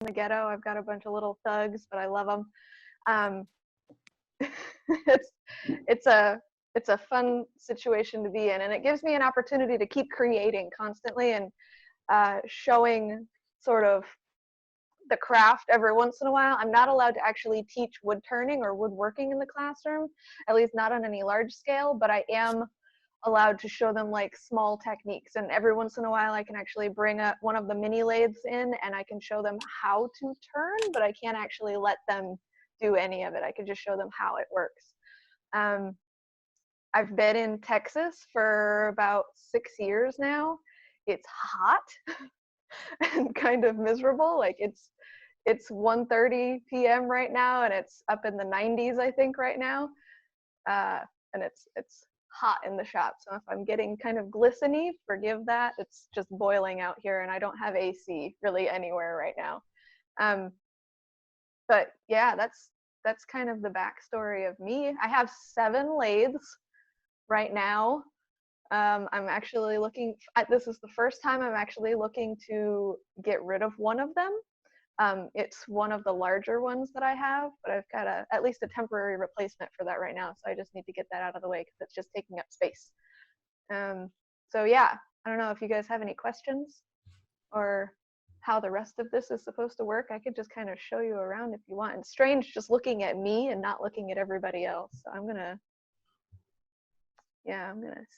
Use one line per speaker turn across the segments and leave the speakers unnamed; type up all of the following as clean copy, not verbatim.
of ghetto. I've got a bunch of little thugs, but I love them. It's a fun situation to be in, and it gives me an opportunity to keep creating constantly and showing sort of the craft every once in a while. I'm not allowed to actually teach wood turning or woodworking in the classroom, at least not on any large scale, but I am allowed to show them like small techniques, and every once in a while I can actually bring up one of the mini lathes in and I can show them how to turn, but I can't actually let them do any of it. I can just show them how it works. I've been in Texas for about 6 years now. It's hot and kind of miserable. Like it's 1:30 p.m. right now, and it's up in the 90s, I think, right now. And it's hot in the shop. So if I'm getting kind of glistening, forgive that. It's just boiling out here, and I don't have AC really anywhere right now. But yeah, that's kind of the backstory of me. I have 7 lathes right now. I'm actually looking, this is the first time I'm actually looking to get rid of one of them. It's one of the larger ones that I have, but I've got at least a temporary replacement for that right now. So I just need to get that out of the way because it's just taking up space. So yeah, I don't know if you guys have any questions or how the rest of this is supposed to work. I could just kind of show you around if you want. It's strange just looking at me and not looking at everybody else. So I'm gonna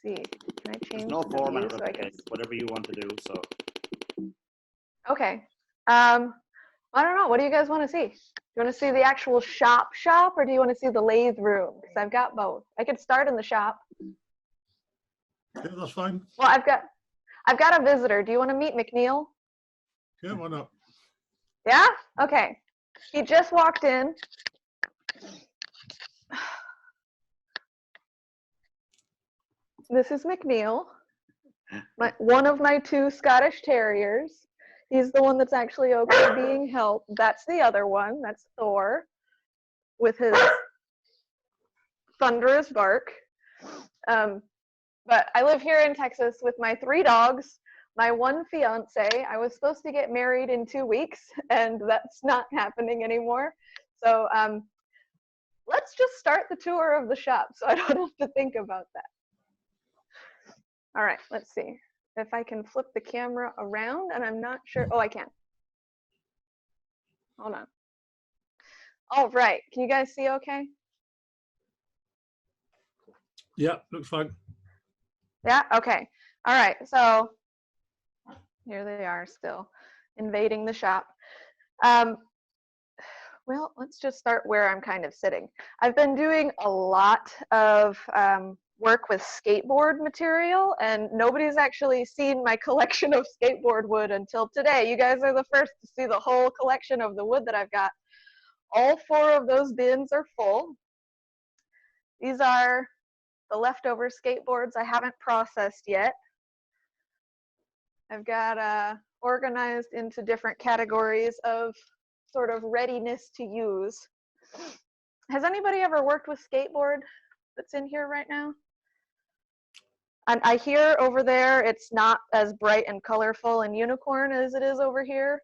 see. Can I change
no
the
format
view so I can...
whatever you want to do. So
okay. I don't know. What do you guys want to see? Do you want to see the actual shop, or do you want to see the lathe room? Because I've got both. I could start in the shop.
Yeah, that's fine.
Well, I've got a visitor. Do you want to meet McNeil?
Yeah, why not?
Yeah? Okay. He just walked in. This is McNeil, one of my 2 Scottish Terriers. He's the one that's actually okay being helped. That's the other one. That's Thor with his thunderous bark. But I live here in Texas with my 3 dogs, my 1 fiance. I was supposed to get married in 2 weeks, and that's not happening anymore. So let's just start the tour of the shop so I don't have to think about that. All right, let's see if I can flip the camera around, and I'm not sure. Oh, I can. Hold on. All right, can you guys see okay?
Yeah, looks fine.
Yeah, okay. All right, so here they are still invading the shop. Well, let's just start where I'm kind of sitting. I've been doing a lot of work with skateboard material, and nobody's actually seen my collection of skateboard wood until today. You guys are the first to see the whole collection of the wood that I've got. All 4 of those bins are full. These are the leftover skateboards I haven't processed yet. I've got organized into different categories of sort of readiness to use. Has anybody ever worked with skateboard that's in here right now? And I hear over there it's not as bright and colorful and unicorn as it is over here.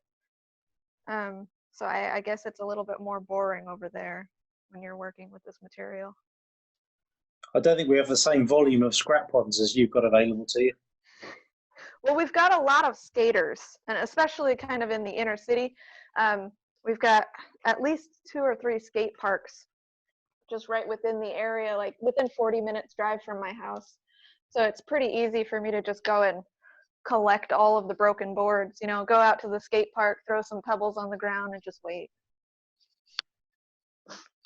So I guess it's a little bit more boring over there when you're working with this material.
I don't think we have the same volume of scrap ones as you've got available to you.
Well, we've got a lot of skaters, and especially kind of in the inner city. We've got at least 2 or 3 skate parks just right within the area, like within 40 minutes drive from my house. So it's pretty easy for me to just go and collect all of the broken boards, you know, go out to the skate park, throw some pebbles on the ground and just wait.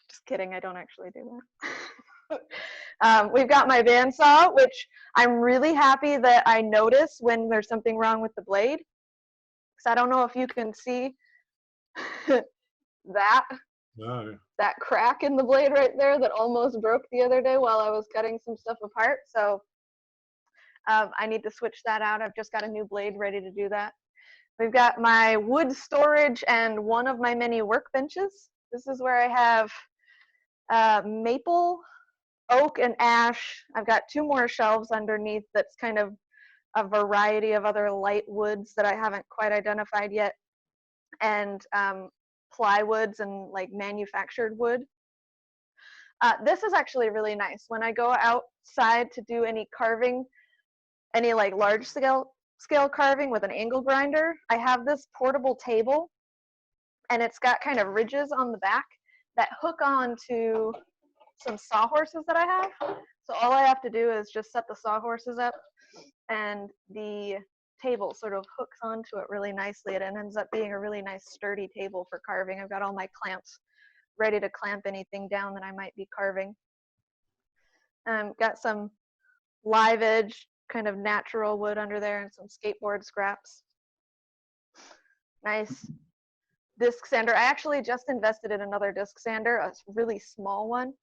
Just kidding, I don't actually do that. We've got my bandsaw, which I'm really happy that I notice when there's something wrong with the blade. Because I don't know if you can see that.
No.
That crack in the blade right there that almost broke the other day while I was cutting some stuff apart. So I need to switch that out. I've just got a new blade ready to do that. We've got my wood storage and one of my many workbenches. This is where I have maple, oak, and ash. I've got 2 more shelves underneath that's kind of a variety of other light woods that I haven't quite identified yet. and plywoods and like manufactured wood. This is actually really nice. When I go outside to do any carving, any like large scale carving with an angle grinder, I have this portable table, and it's got kind of ridges on the back that hook on to some sawhorses that I have. So all I have to do is just set the sawhorses up, and the table sort of hooks onto it really nicely. It ends up being a really nice sturdy table for carving. I've got all my clamps ready to clamp anything down that I might be carving. Got some live edge kind of natural wood under there and some skateboard scraps. Nice disc sander. I actually just invested in another disc sander, a really small one,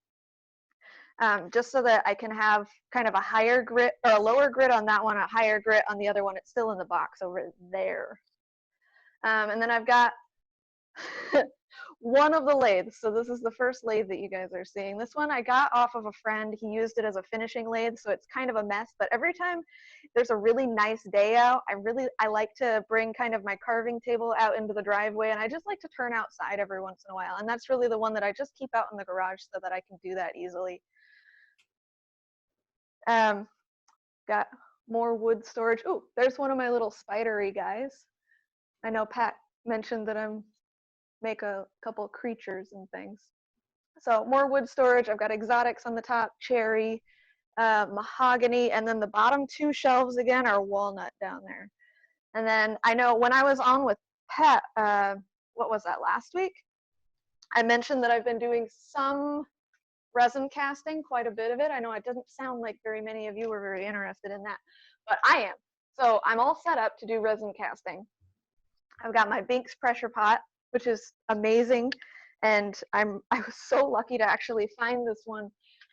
just so that I can have kind of a higher grit or a lower grit on that one, a higher grit on the other one. It's still in the box over there. And then I've got one of the lathes. So this is the first lathe that you guys are seeing. This one I got off of a friend. He used it as a finishing lathe, so it's kind of a mess. But every time there's a really nice day out, I like to bring kind of my carving table out into the driveway, and I just like to turn outside every once in a while. And that's really the one that I just keep out in the garage so that I can do that easily. Got more wood storage. Oh, there's one of my little spidery guys. I know Pat mentioned that I'm make a couple of creatures and things. So more wood storage. I've got exotics on the top, cherry, mahogany, and then the bottom two shelves again are walnut down there. And then I know when I was on with Pat, what was that, last week? I mentioned that I've been doing some resin casting, quite a bit of it. I know it doesn't sound like very many of you are very interested in that, but I am. So I'm all set up to do resin casting. I've got my Binks pressure pot, which is amazing, and I was so lucky to actually find this one.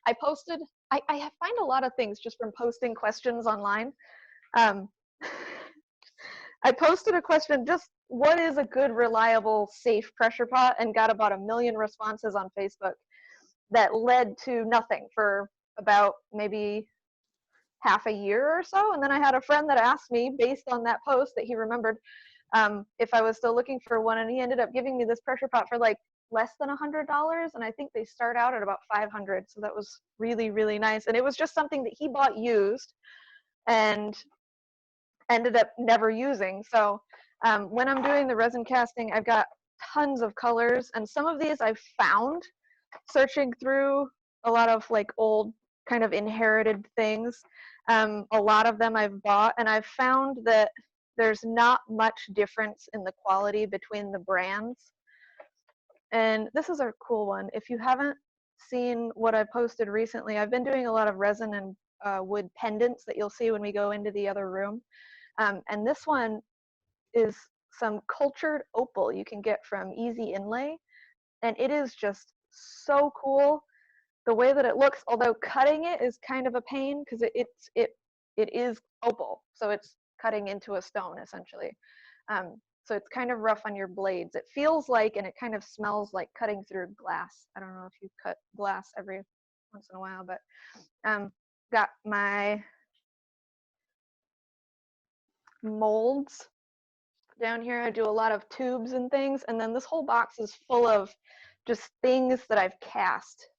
I find a lot of things just from posting questions online. I posted a question, just what is a good, reliable, safe pressure pot, and got about 1 million responses on Facebook that led to nothing for about maybe half a year or so. And then I had a friend that asked me, based on that post, that he remembered if I was still looking for one, and he ended up giving me this pressure pot for like less than $100, and I think they start out at about 500. So that was really, really nice. And it was just something that he bought used and ended up never using. So when I'm doing the resin casting, I've got tons of colors, and some of these I've found searching through a lot of like old kind of inherited things. A lot of them I've bought, and I've found that there's not much difference in the quality between the brands. And this is a cool one. If you haven't seen what I posted recently, I've been doing a lot of resin and wood pendants that you'll see when we go into the other room. And this one is some cultured opal you can get from Easy Inlay. And it is just so cool the way that it looks, although cutting it is kind of a pain because it is opal. So it's cutting into a stone essentially. So it's kind of rough on your blades. It feels like, and it kind of smells like cutting through glass. I don't know if you cut glass every once in a while, but got my molds down here. I do a lot of tubes and things, and then this whole box is full of just things that I've cast,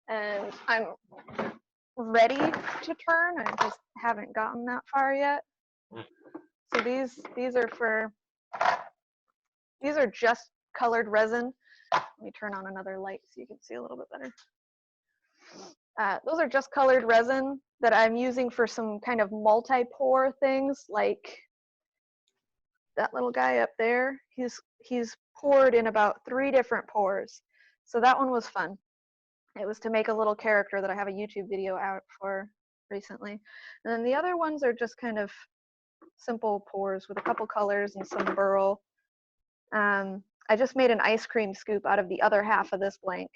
and I'm ready to turn. I just haven't gotten that far yet. So these are just colored resin. Let me turn on another light so you can see a little bit better. Those are just colored resin that I'm using for some kind of multi-pour things, like that little guy up there. He's poured in about 3 different pours. So that one was fun. It was to make a little character that I have a YouTube video out for recently. And then the other ones are just kind of simple pours with a couple colors and some burl. I just made an ice cream scoop out of the other half of this blank.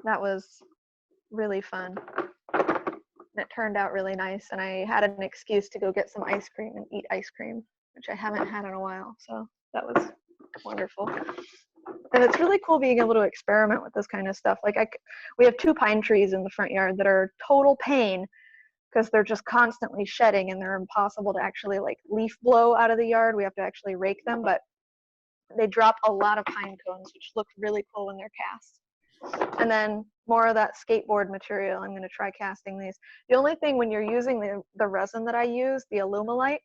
That was really fun. And it turned out really nice, and I had an excuse to go get some ice cream and eat ice cream, which I haven't had in a while, so that was wonderful. And it's really cool being able to experiment with this kind of stuff. Like we have 2 pine trees in the front yard that are total pain because they're just constantly shedding, and they're impossible to actually like leaf blow out of the yard. We have to actually rake them, but They drop a lot of pine cones, which look really cool when they're cast. And then more of that skateboard material. I'm going to try casting these. The only thing when you're using the resin that I use, the Alumalite,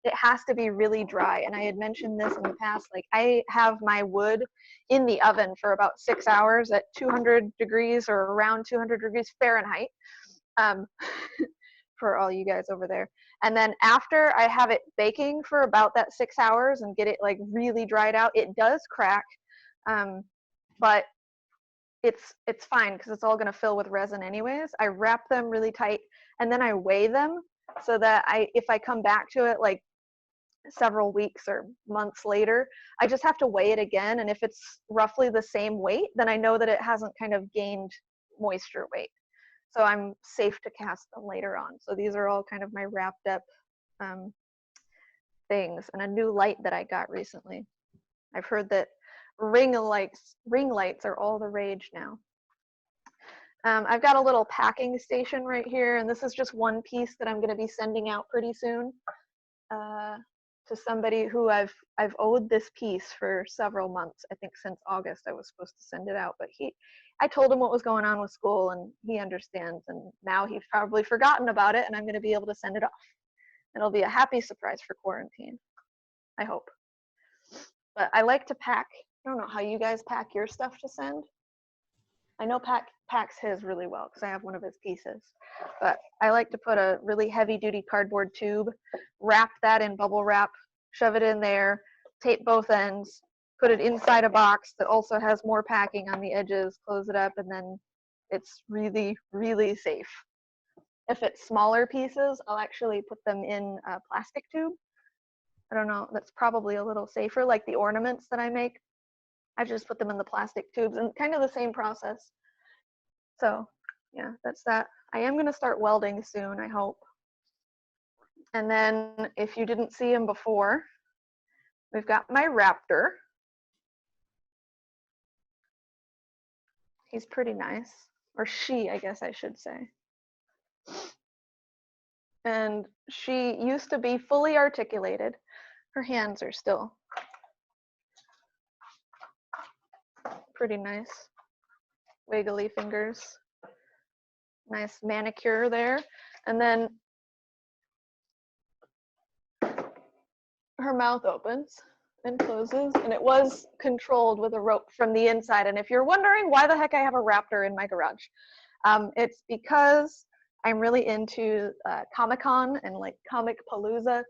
it has to be really dry. And I had mentioned this in the past, like I have my wood in the oven for about 6 hours at 200 degrees or around 200 degrees Fahrenheit, for all you guys over there. And then after I have it baking for about that 6 hours and get it like really dried out, it does crack, but it's fine because it's all going to fill with resin anyways. I wrap them really tight and then I weigh them so that if I come back to it like several weeks or months later, I just have to weigh it again, and if it's roughly the same weight, then I know that it hasn't kind of gained moisture weight, so I'm safe to cast them later on. So these are all kind of my wrapped up things, and a new light that I got recently. I've heard that ring lights are all the rage now. I've got a little packing station right here, and this is just one piece that I'm going to be sending out pretty soon to somebody who I've owed this piece for several months. I think since August I was supposed to send it out, but I told him what was going on with school and he understands, and now he's probably forgotten about it, and I'm going to be able to send it off. It'll be a happy surprise for quarantine, I hope. But I like to pack. I don't know how you guys pack your stuff to send. I know packs his really well because I have one of his pieces. But I like to put a really heavy duty cardboard tube, wrap that in bubble wrap, shove it in there, tape both ends, put it inside a box that also has more packing on the edges, close it up, and then it's really, really safe. If it's smaller pieces, I'll actually put them in a plastic tube. I don't know, that's probably a little safer, like the ornaments that I make. I just put them in the plastic tubes, and kind of the same process. So yeah, that's that. I am going to start welding soon, I hope. And then if you didn't see him before, we've got my raptor. He's pretty nice, or she, I guess I should say. And she used to be fully articulated. Her hands are still pretty nice. Wiggly fingers. Nice manicure there. And then her mouth opens and closes, and it was controlled with a rope from the inside. And if you're wondering why the heck I have a raptor in my garage, it's because I'm really into Comic-Con and like Comic Palooza.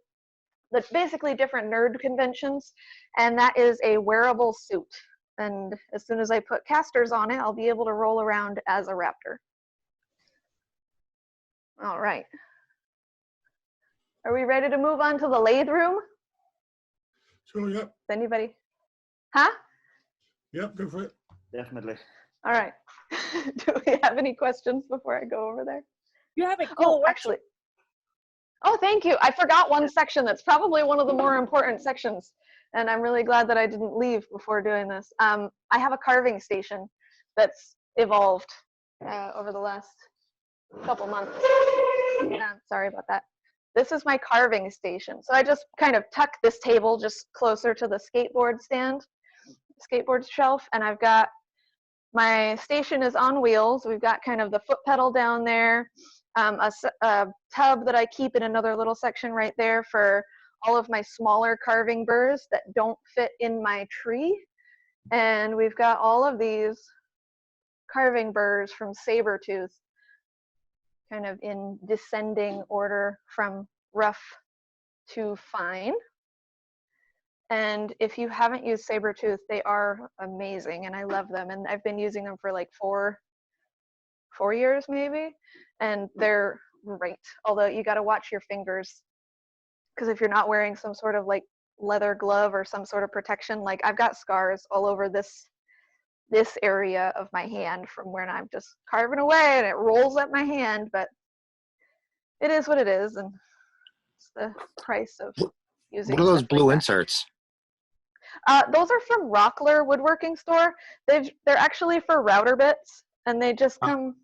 That's basically different nerd conventions, and that is a wearable suit. And as soon as I put casters on it, I'll be able to roll around as a raptor. All right. Are we ready to move on to the lathe room?
Sure, yep.
Is anybody? Huh?
Yep, go for it.
Definitely.
All right. Do we have any questions before I go over there?
You have a cool
actually. Oh, thank you. I forgot one section that's probably one of the more important sections, and I'm really glad that I didn't leave before doing this. I have a carving station that's evolved over the last couple months. Sorry about that. This is my carving station. So I just kind of tuck this table just closer to the skateboard stand, skateboard shelf, and I've got my station is on wheels. We've got kind of the foot pedal down there, a tub that I keep in another little section right there for all of my smaller carving burrs that don't fit in my tree. And we've got all of these carving burrs from Sabertooth, kind of in descending order from rough to fine. And if you haven't used Sabertooth, they are amazing, and I love them. And I've been using them for like four years maybe, and they're great. Although you got to watch your fingers, because if you're not wearing some sort of like leather glove or some sort of protection, like I've got scars all over this area of my hand from when I'm just carving away and it rolls up my hand, but it is what it is, and it's the price of using.
What are those blue
like
inserts?
Those are from Rockler Woodworking Store. They're actually for router bits, and they just come.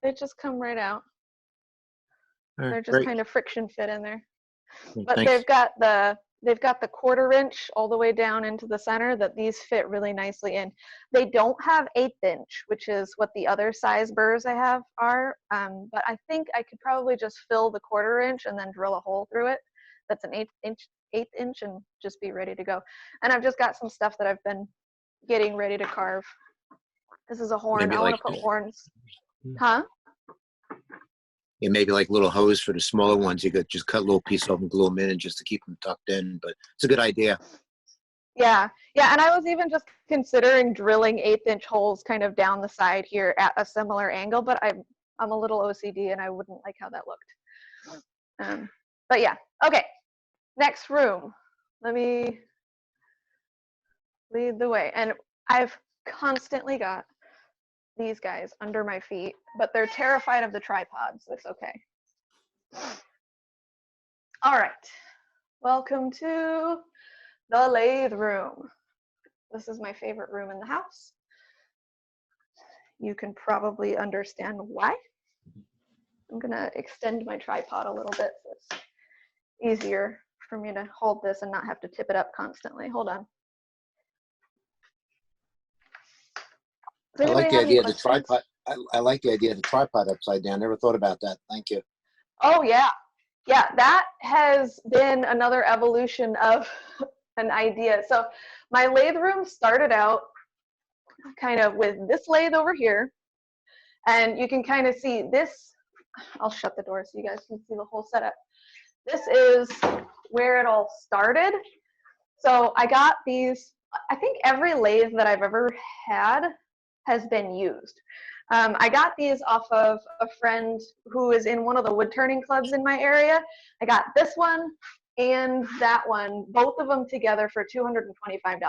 They just come right out. They're just kind of friction fit in there. But
Thanks.
they've got the they've got the 1/4 inch all the way down into the center that these fit really nicely in. They don't have 1/8 inch, which is what the other size burrs I have are, but I think I could probably just fill the 1/4 inch and then drill a hole through it. That's an 1/8 inch and just be ready to go. And I've just got some stuff that I've been getting ready to carve. This is a horn.
Maybe
I want
like
to put horns. Huh?
Yeah, maybe like little hose for the smaller ones. You could just cut a little piece off and glue them in just to keep them tucked in. But it's a good idea.
Yeah, yeah, and I was even just considering drilling 1/8 inch holes kind of down the side here at a similar angle, but I'm a little OCD and I wouldn't like how that looked. But yeah, okay, next room. Let me lead the way. And I've constantly got these guys under my feet, but they're terrified of the tripods. It's okay. All right, welcome to the lathe room. This is my favorite room in the house. You can probably understand why. I'm gonna extend my tripod a little bit so it's easier for me to hold this and not have to tip it up constantly. Hold on.
I like the idea of the tripod. I like the idea of the tripod upside down. Never thought about that. Thank you.
Oh yeah, yeah. That has been another evolution of an idea. So my lathe room started out kind of with this lathe over here, and you can kind of see this. I'll shut the door so you guys can see the whole setup. This is where it all started. So I got these. I think every lathe that I've ever had has been used. I got these off of a friend who is in one of the wood turning clubs in my area. I got this one and that one, both of them together for $225.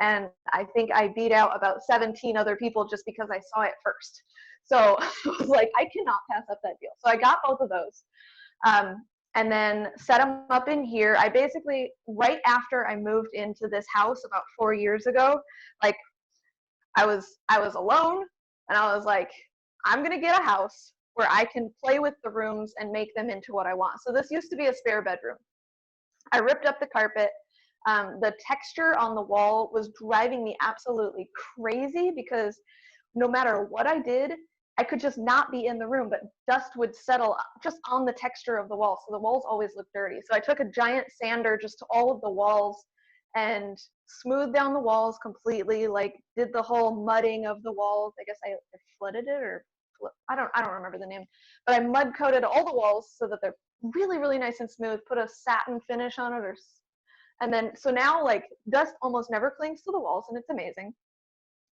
And I think I beat out about 17 other people just because I saw it first. So I was like, I cannot pass up that deal. So I got both of those. And then set them up in here. I basically, right after I moved into this house about 4 years ago, like I was alone and I was like, I'm gonna get a house where I can play with the rooms and make them into what I want. So this used to be a spare bedroom. I ripped up the carpet. The texture on the wall was driving me absolutely crazy because no matter what I did, I could just not be in the room, but dust would settle just on the texture of the wall. So the walls always look dirty. So I took a giant sander just to all of the walls and smoothed down the walls completely, like did the whole mudding of the walls. I guess I flooded it or I don't remember the name, but I mud coated all the walls so that they're really, really nice and smooth, put a satin finish on it and then, so now like dust almost never clings to the walls and it's amazing.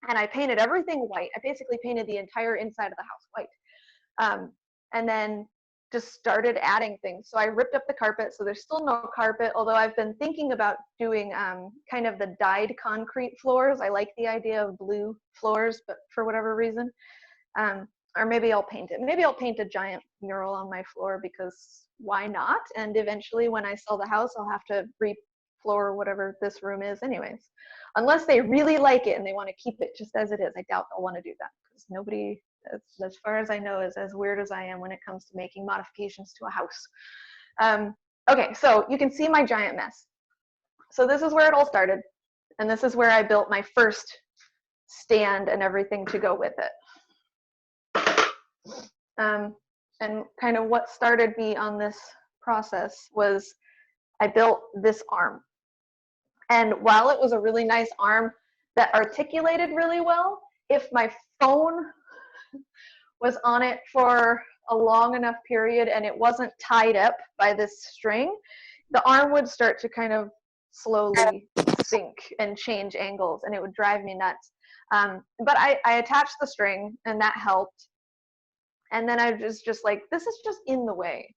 And I painted everything white. I basically painted the entire inside of the house white. And then just started adding things. So I ripped up the carpet, so there's still no carpet, although I've been thinking about doing kind of the dyed concrete floors. I like the idea of blue floors, but for whatever reason. Or maybe I'll paint it. Maybe I'll paint a giant mural on my floor because why not? And eventually when I sell the house, I'll have to re-floor whatever this room is anyways. Unless they really like it and they want to keep it just as it is. I doubt they'll want to do that because nobody, as far as I know, is as weird as I am when it comes to making modifications to a house. Okay, so you can see my giant mess. So this is where it all started. And this is where I built my first stand and everything to go with it. And kind of what started me on this process was I built this arm. And while it was a really nice arm that articulated really well, if my phone was on it for a long enough period and it wasn't tied up by this string, the arm would start to kind of slowly sink and change angles and it would drive me nuts. But I attached the string and that helped. And then I was just like, this is just in the way.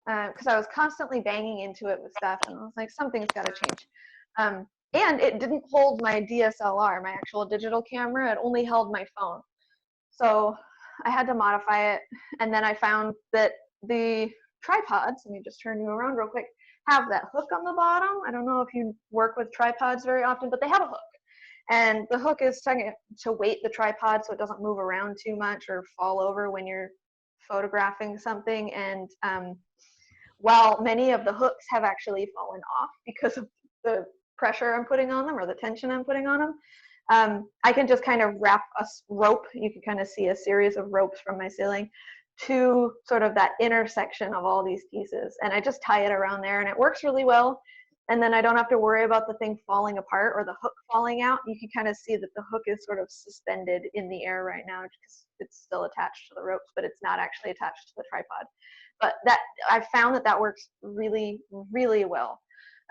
Because I was constantly banging into it with stuff and I was like, something's got to change. And it didn't hold my DSLR, my actual digital camera. It only held my phone. So I had to modify it. And then I found that the tripods, let me just turn you around real quick, have that hook on the bottom. I don't know if you work with tripods very often, but they have a hook. And the hook is to weight the tripod so it doesn't move around too much or fall over when you're photographing something. And while many of the hooks have actually fallen off because of the pressure I'm putting on them or the tension I'm putting on them, I can just kind of wrap a rope. You can kind of see a series of ropes from my ceiling to sort of that intersection of all these pieces. And I just tie it around there and it works really well. And then I don't have to worry about the thing falling apart or the hook falling out. You can kind of see that the hook is sort of suspended in the air right now because it's still attached to the ropes, but it's not actually attached to the tripod. But that I found that works really, really well.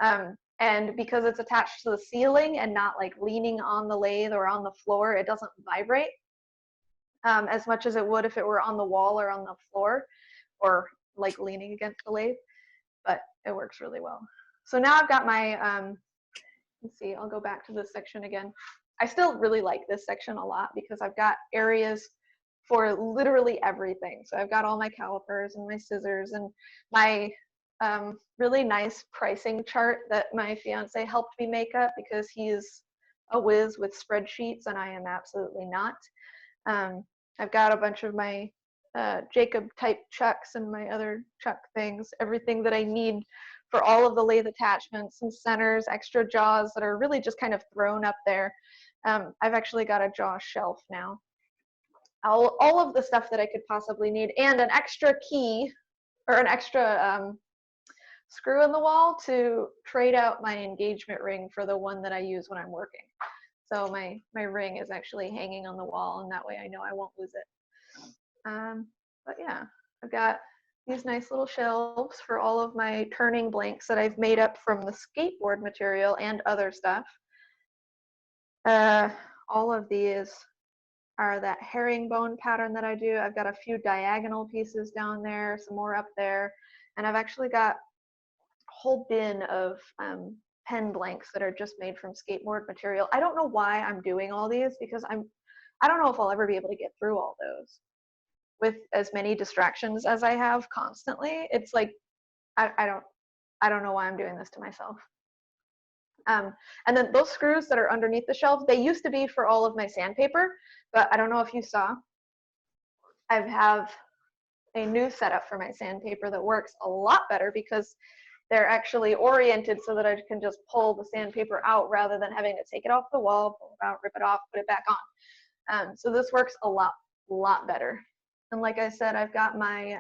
And because it's attached to the ceiling and not like leaning on the lathe or on the floor, it doesn't vibrate as much as it would if it were on the wall or on the floor or like leaning against the lathe, but it works really well. So now I've got my, let's see, I'll go back to this section again. I still really like this section a lot because I've got areas for literally everything. So I've got all my calipers and my scissors and my really nice pricing chart that my fiance helped me make up because he's a whiz with spreadsheets and I am absolutely not. I've got a bunch of my Jacob type chucks and my other chuck things, everything that I need for all of the lathe attachments and centers, extra jaws that are really just kind of thrown up there. I've actually got a jaw shelf now. All of the stuff that I could possibly need and an extra key or an extra screw in the wall to trade out my engagement ring for the one that I use when I'm working. So my ring is actually hanging on the wall and that way I know I won't lose it. But yeah, I've got these nice little shelves for all of my turning blanks that I've made up from the skateboard material and other stuff. All of these are that herringbone pattern that I do. I've got a few diagonal pieces down there, some more up there, and I've actually got a whole bin of pen blanks that are just made from skateboard material. I don't know why I'm doing all these because I don't know if I'll ever be able to get through all those with as many distractions as I have constantly. It's like I don't know why I'm doing this to myself. And then those screws that are underneath the shelves, they used to be for all of my sandpaper, but I don't know if you saw, I have a new setup for my sandpaper that works a lot better because they're actually oriented so that I can just pull the sandpaper out rather than having to take it off the wall, pull it out, rip it off, put it back on. So this works a lot better. And like I said, I've got my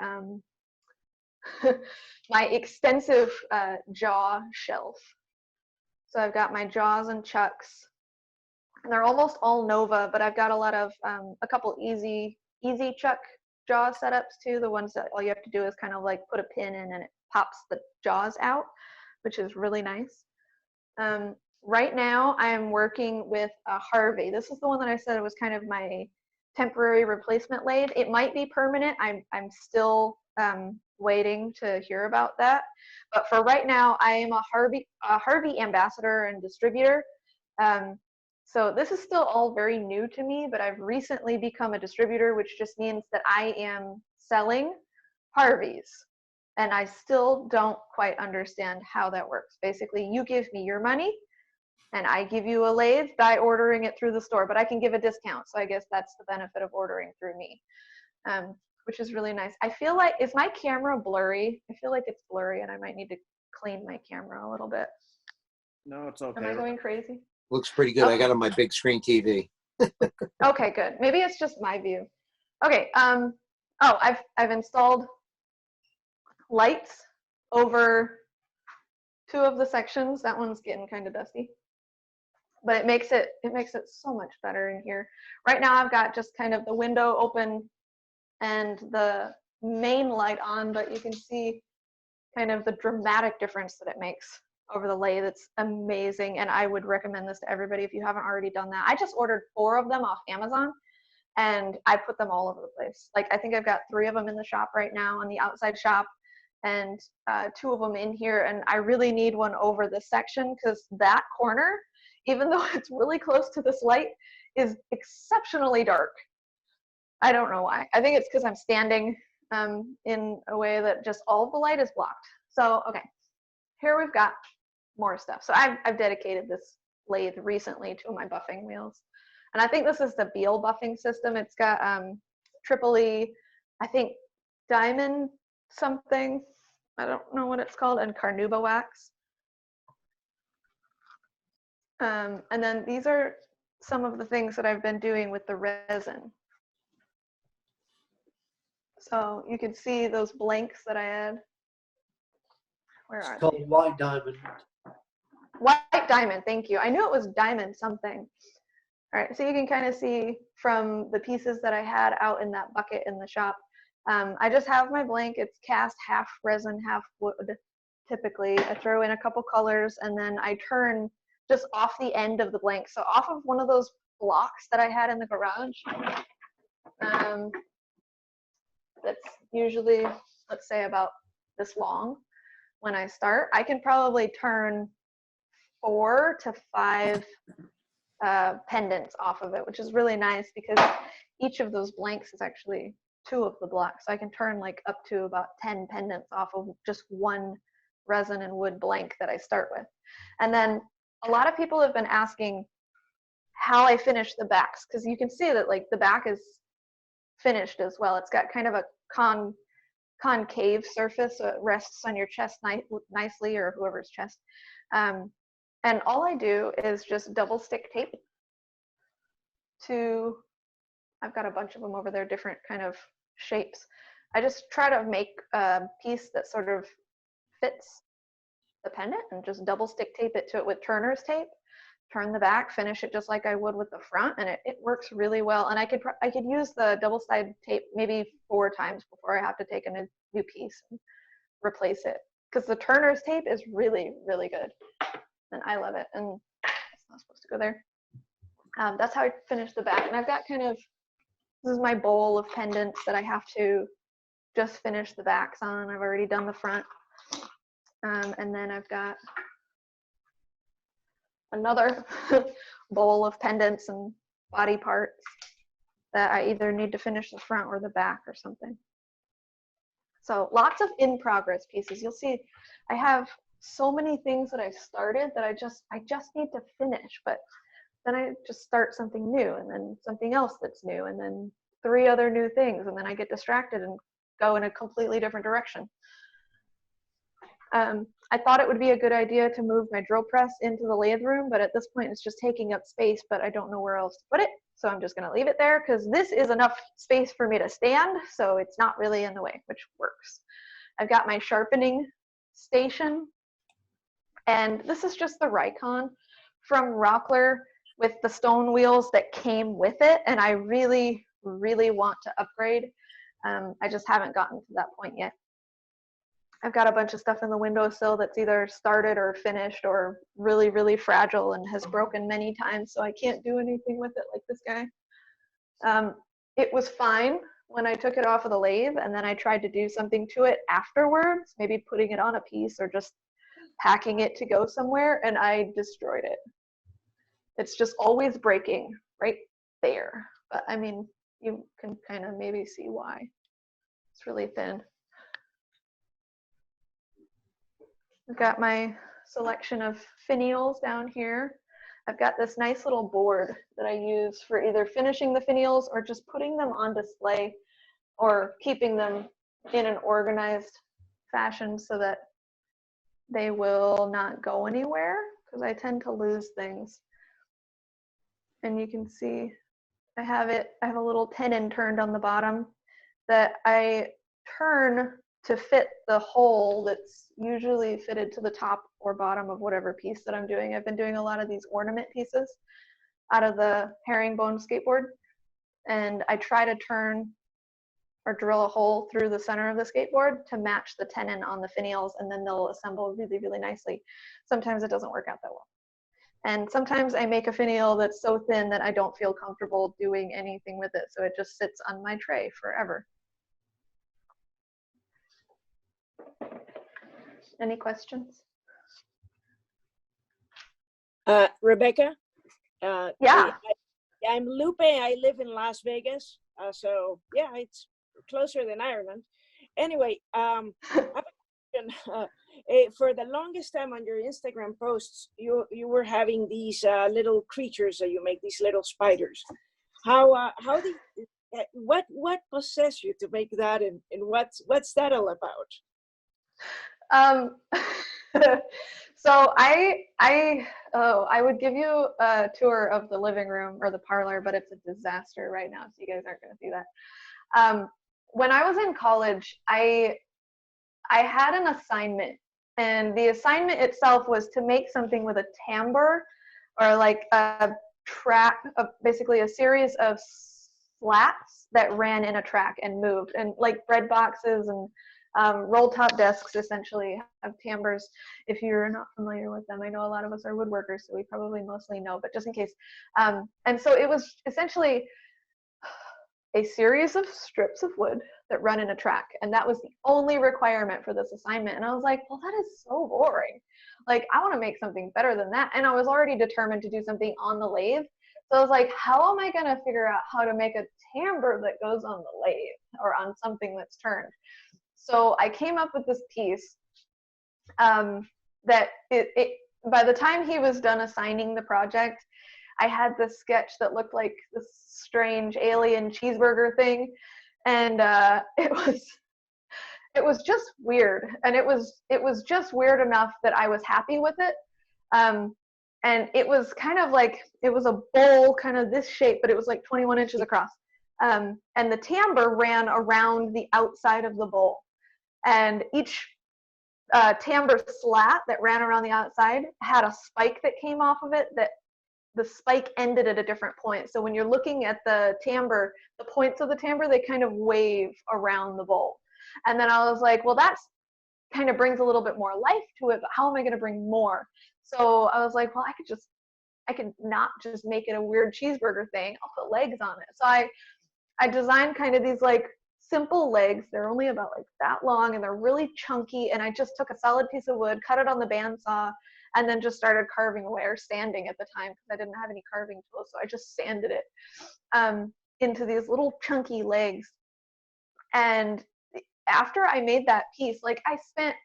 my extensive jaw shelf. So I've got my jaws and chucks, and they're almost all Nova, but I've got a lot of a couple easy chuck jaw setups too. The ones that all you have to do is kind of like put a pin in and it pops the jaws out, which is really nice. Right now I am working with a Harvey. This is the one that I said it was kind of my temporary replacement lathe. It might be permanent. I'm still waiting to hear about that. But for right now, I am a Harvey ambassador and distributor. So this is still all very new to me, but I've recently become a distributor, which just means that I am selling Harveys. And I still don't quite understand how that works. Basically, you give me your money, and I give you a lathe by ordering it through the store, but I can give a discount. So I guess that's the benefit of ordering through me, which is really nice. I feel like, is my camera blurry? I feel like it's blurry and I might need to clean my camera a little bit.
No, it's okay.
Am I going crazy?
Looks pretty good.
Okay.
I got it on my big screen TV.
Okay, good. Maybe it's just my view. Okay, oh, I've installed lights over 2 of the sections. That one's getting kind of dusty, but it makes it so much better in here. Right now I've got just kind of the window open and the main light on, but you can see kind of the dramatic difference that it makes over the lathe. It's amazing, and I would recommend this to everybody if you haven't already done that. I just ordered 4 of them off Amazon, and I put them all over the place. Like, I think I've got 3 of them in the shop right now, on the outside shop, and 2 of them in here, and I really need one over this section because that corner, even though it's really close to this light, is exceptionally dark. I don't know why. I think it's because I'm standing in a way that just all of the light is blocked. So, okay, here we've got more stuff. So I've dedicated this lathe recently to my buffing wheels. And I think this is the Beal buffing system. It's got triple E, I think diamond something. I don't know what it's called, and carnauba wax. And then these are some of the things that I've been doing with the resin. So you can see those blanks that I had. Where
It's
are
called
they?
white diamond.
White diamond, thank you. I knew it was diamond something. All right, so you can kind of see from the pieces that I had out in that bucket in the shop. I just have my blank. It's cast half resin, half wood. Typically, I throw in a couple colors and then I turn just off the end of the blank. So off of one of those blocks that I had in the garage. That's usually, let's say, about this long. When I start, I can probably turn 4 to 5 pendants off of it, which is really nice because each of those blanks is actually 2 of the blocks. So I can turn like up to about 10 pendants off of just one resin and wood blank that I start with. And then a lot of people have been asking how I finish the backs, because you can see that like the back is finished as well. It's got kind of a concave surface, so it rests on your chest nicely, or whoever's chest. And all I do is just double stick tape to, I've got a bunch of them over there, different kind of shapes. I just try to make a piece that sort of fits the pendant and just double stick tape it to it with turner's tape. Turn the back, finish it just like I would with the front, and it works really well. And I could use the double-sided tape maybe 4 times before I have to take a new piece and replace it, because the turner's tape is really, really good, and I love it. And it's not supposed to go there. That's how I finish the back. And I've got kind of, this is my bowl of pendants that I have to just finish the backs on. I've already done the front, and then I've got another bowl of pendants and body parts that I either need to finish the front or the back or something. So lots of in progress pieces. You'll see I have so many things that I've started that I just need to finish, but then I just start something new and then something else that's new and then 3 other new things, and then I get distracted and go in a completely different direction. I thought it would be a good idea to move my drill press into the lathe room, but at this point it's just taking up space, but I don't know where else to put it. So I'm just gonna leave it there because this is enough space for me to stand, so it's not really in the way, which works. I've got my sharpening station, and this is just the Rikon from Rockler with the stone wheels that came with it, and I really, really want to upgrade. I just haven't gotten to that point yet. I've got a bunch of stuff in the windowsill that's either started or finished or really, really fragile and has broken many times, so I can't do anything with it like this guy. It was fine when I took it off of the lathe, and then I tried to do something to it afterwards, maybe putting it on a piece or just packing it to go somewhere, and I destroyed it. It's just always breaking right there. But I mean, you can kind of maybe see why. It's really thin. I've got my selection of finials down here. I've got this nice little board that I use for either finishing the finials or just putting them on display or keeping them in an organized fashion so that they will not go anywhere, because I tend to lose things. And you can see I have a little tenon turned on the bottom that I turn to fit the hole that's usually fitted to the top or bottom of whatever piece that I'm doing. I've been doing a lot of these ornament pieces out of the herringbone skateboard, and I try to turn or drill a hole through the center of the skateboard to match the tenon on the finials, and then they'll assemble really, really nicely. Sometimes it doesn't work out that well. And sometimes I make a finial that's so thin that I don't feel comfortable doing anything with it, so it just sits on my tray forever. Any questions?
Rebecca?
Yeah.
I'm Lupe. I live in Las Vegas. So yeah, it's closer than Ireland. Anyway, I have a question. For the longest time on your Instagram posts, you were having these little creatures that you make, these little spiders. What possessed you to make that, and what's that all about?
Um, so I would give you a tour of the living room or the parlor, but it's a disaster right now, so you guys aren't going to see that. When I was in college, I had an assignment, and the assignment itself was to make something with a timbre, or like a track of basically a series of slats that ran in a track and moved, and like bread boxes and roll top desks essentially have timbres. If you're not familiar with them, I know a lot of us are woodworkers, so we probably mostly know, but just in case. And so it was essentially a series of strips of wood that run in a track, and that was the only requirement for this assignment. And I was like, well, that is so boring. Like, I want to make something better than that. And I was already determined to do something on the lathe. So I was like, how am I going to figure out how to make a timbre that goes on the lathe or on something that's turned? So I came up with this piece that by the time he was done assigning the project, I had this sketch that looked like this strange alien cheeseburger thing, and it was just weird, and it was just weird enough that I was happy with it. And it was kind of like, it was a bowl, kind of this shape, but it was like 21 inches across. And the timbre ran around the outside of the bowl, and each timbre slat that ran around the outside had a spike that came off of it, that the spike ended at a different point. So when you're looking at the timbre, the points of the timbre, they kind of wave around the bowl. And then I was like, well, that's kind of brings a little bit more life to it, but how am I going to bring more? So I was like, well, I could not just make it a weird cheeseburger thing. I'll put legs on it. So I designed kind of these like simple legs. They're only about like that long, and they're really chunky. And I just took a solid piece of wood, cut it on the bandsaw, and then just started carving away, or sanding at the time, because I didn't have any carving tools. So I just sanded it into these little chunky legs. And after I made that piece, like I spent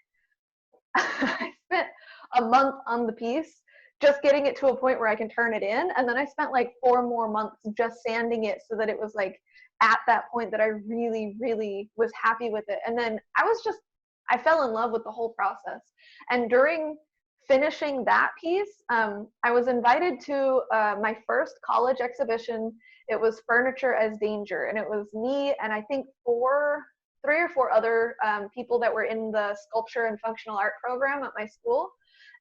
a month on the piece, just getting it to a point where I can turn it in. And then I spent like 4 more months just sanding it so that it was like at that point that I really, really was happy with it. And then I fell in love with the whole process. And during finishing that piece, I was invited to my first college exhibition. It was Furniture as Danger, and it was me and I think 3 or 4 other people that were in the sculpture and functional art program at my school.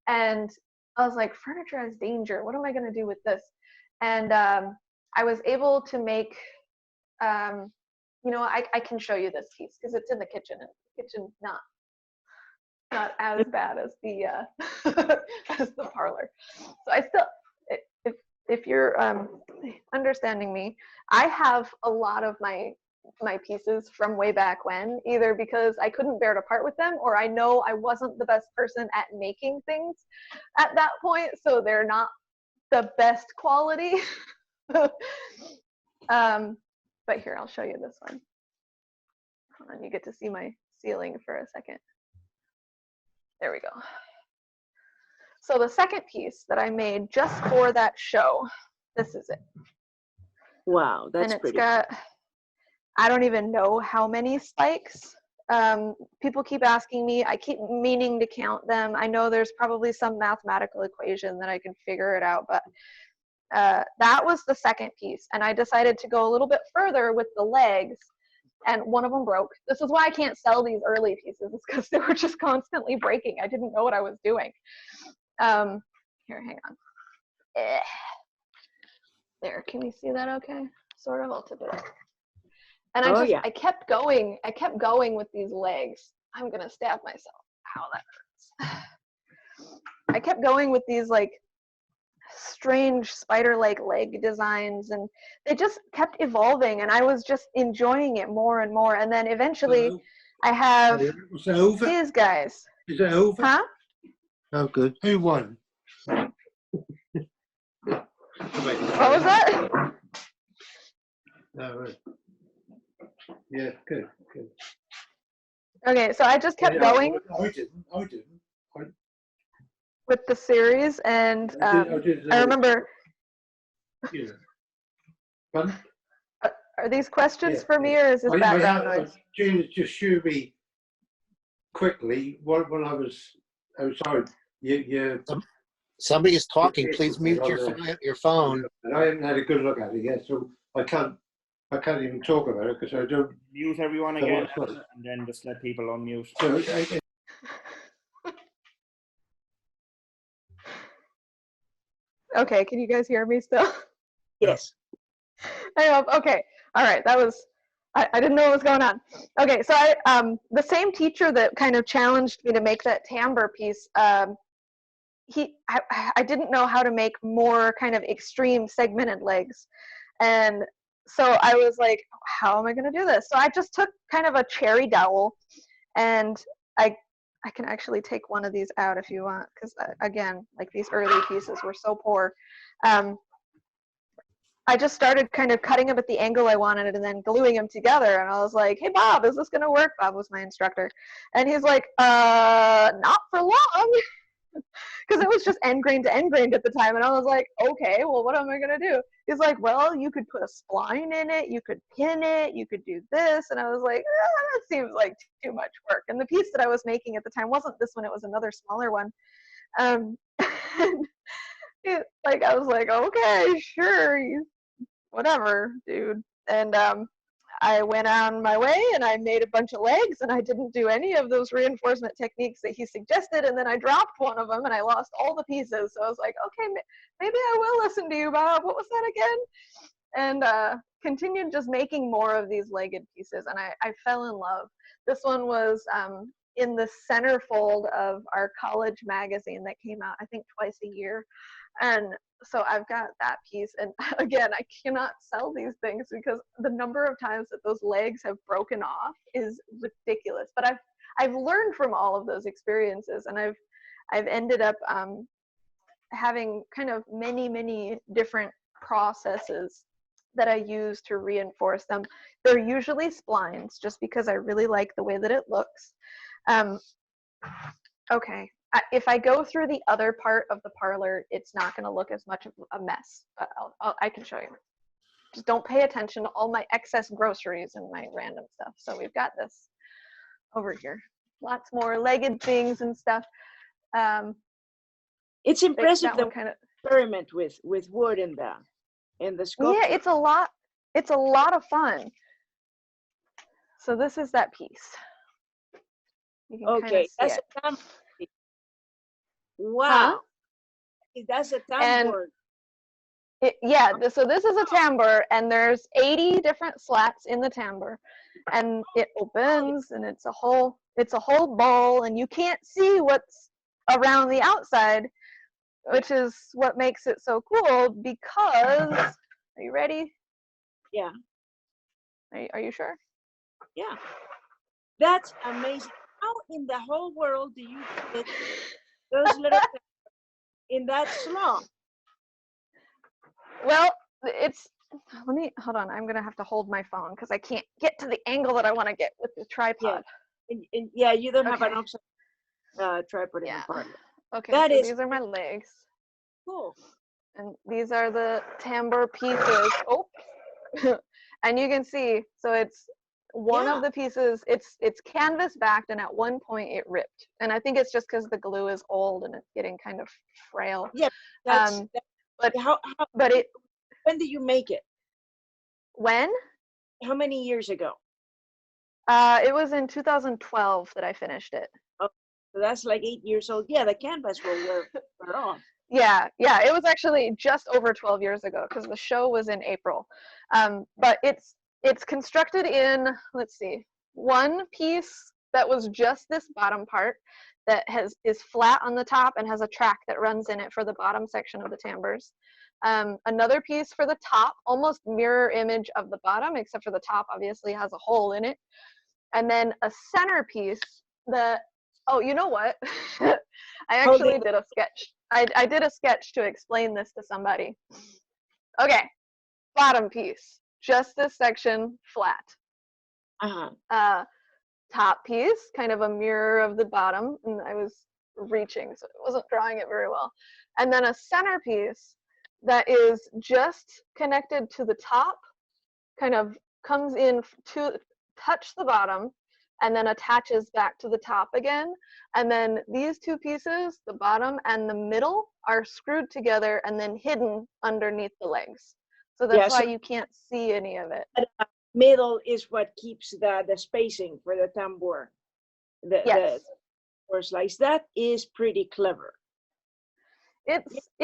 And I was like, furniture as danger, what am I going to do with this? And I was able to make, I can show you this piece because it's in the kitchen, and the kitchen's not as bad as the as the parlor. So I still, if you're understanding me, I have a lot of my pieces from way back when, either because I couldn't bear to part with them, or I know I wasn't the best person at making things at that point, so they're not the best quality. But here, I'll show you this one. Hold on, you get to see my ceiling for a second. There we go. So the second piece that I made just for that show, this is it.
Wow, that's
and
pretty.
Got, I don't even know how many spikes. People keep asking me. I keep meaning to count them. I know there's probably some mathematical equation that I can figure it out, but that was the second piece. And I decided to go a little bit further with the legs, and one of them broke. This is why I can't sell these early pieces, is because they were just constantly breaking. I didn't know what I was doing. Here, hang on. There, can you see that okay? Sort of, I'll tip it up. And I kept going with these legs. I'm gonna stab myself. Ow, that hurts. I kept going with these like strange spider-like leg designs, and they just kept evolving, and I was just enjoying it more and more. And then eventually I have these guys.
Is it over?
Huh?
Oh, good.
Who won?
What was that?
Oh, right. Yeah, good.
Okay, so I just kept going
I didn't.
with the series, and I remember.
Yeah. Fun?
Are these questions for me, or is this background noise?
June just showed me quickly, when I was sorry, you
Somebody is talking. Please mute your phone.
and I haven't had a good look at it yet, so I can't even talk about it because I don't.
Mute everyone
So
again,
what's
and then just let people unmute.
So
Okay, can you guys hear me still?
Yes.
I hope. Okay. All right. That was. I didn't know what was going on. Okay, so the same teacher that kind of challenged me to make that timbre piece. I didn't know how to make more kind of extreme segmented legs, and so I was like, how am I going to do this? So I just took kind of a cherry dowel, and I can actually take one of these out if you want, because again, like these early pieces were so poor. I just started kind of cutting them at the angle I wanted and then gluing them together. And I was like, hey, Bob, is this going to work? Bob was my instructor. And he's like, not for long. Because it was just end grain to end grain at the time. And I was like, okay, well, what am I going to do? He's like, well, you could put a spline in it. You could pin it. You could do this. And I was like, that seems like too much work. And the piece that I was making at the time wasn't this one. It was another smaller one. Like, I was like, okay, sure, whatever, dude. And I went on my way and I made a bunch of legs and I didn't do any of those reinforcement techniques that he suggested. And then I dropped one of them and I lost all the pieces. So I was like, okay, maybe I will listen to you, Bob. What was that again? And continued just making more of these legged pieces. And I fell in love. This one was in the centerfold of our college magazine that came out, I think, twice a year. And so I've got that piece, and again, I cannot sell these things because the number of times that those legs have broken off is ridiculous. But I've learned from all of those experiences, and I've ended up having kind of many different processes that I use to reinforce them. They're usually splines, just because I really like the way that it looks. Okay. If I go through the other part of the parlor, it's not going to look as much of a mess, but I can show you. Just don't pay attention to all my excess groceries and my random stuff. So we've got this over here. Lots more legged things and stuff.
It's impressive
the
kind of experiment with wood and the sculpture.
Yeah, it's a lot. It's a lot of fun. So this is that piece. You can kind of see
that's
it.
a tambour. Wow.
Huh?
That's a tambour.
Yeah, so this is a timbre, and there's 80 different slats in the timbre, and it opens, and it's a whole ball, and you can't see what's around the outside, which is what makes it so cool. Because, are you ready?
Yeah.
Are you sure?
Yeah. That's amazing. How in the whole world do you fit those little in that slot?
Well, hold on. I'm gonna have to hold my phone because I can't get to the angle that I want to get with the tripod.
Yeah, you don't have an option tripod in the parlor.
Okay, so these are my legs.
Cool.
And these are the timbre pieces. Oh, and you can see, so it's one of the pieces, it's canvas backed, and at one point it ripped. And I think it's just because the glue is old and it's getting kind of frail.
Yeah, but when did you make it?
When?
How many years ago?
It was in 2012 that I finished it.
Oh, so that's like 8 years old. Yeah, the canvas will wear off.
Yeah, it was actually just over 12 years ago because the show was in April. But it's constructed in, let's see, one piece that was just this bottom part that is flat on the top and has a track that runs in it for the bottom section of the timbres. Another piece for the top, almost mirror image of the bottom, except for the top obviously has a hole in it. And then a centerpiece that, oh, you know what? I actually did a sketch. I did a sketch to explain this to somebody. Okay, bottom piece, just this section flat. Top piece, kind of a mirror of the bottom, and I was reaching, so I wasn't drawing it very well. And then a centerpiece that is just connected to the top, kind of comes in to touch the bottom, and then attaches back to the top again. And then these two pieces, the bottom and the middle, are screwed together and then hidden underneath the legs. So that's why you can't see any of it.
Middle is what keeps the spacing for the tambour.
Yes.
The slice. That is pretty clever.
It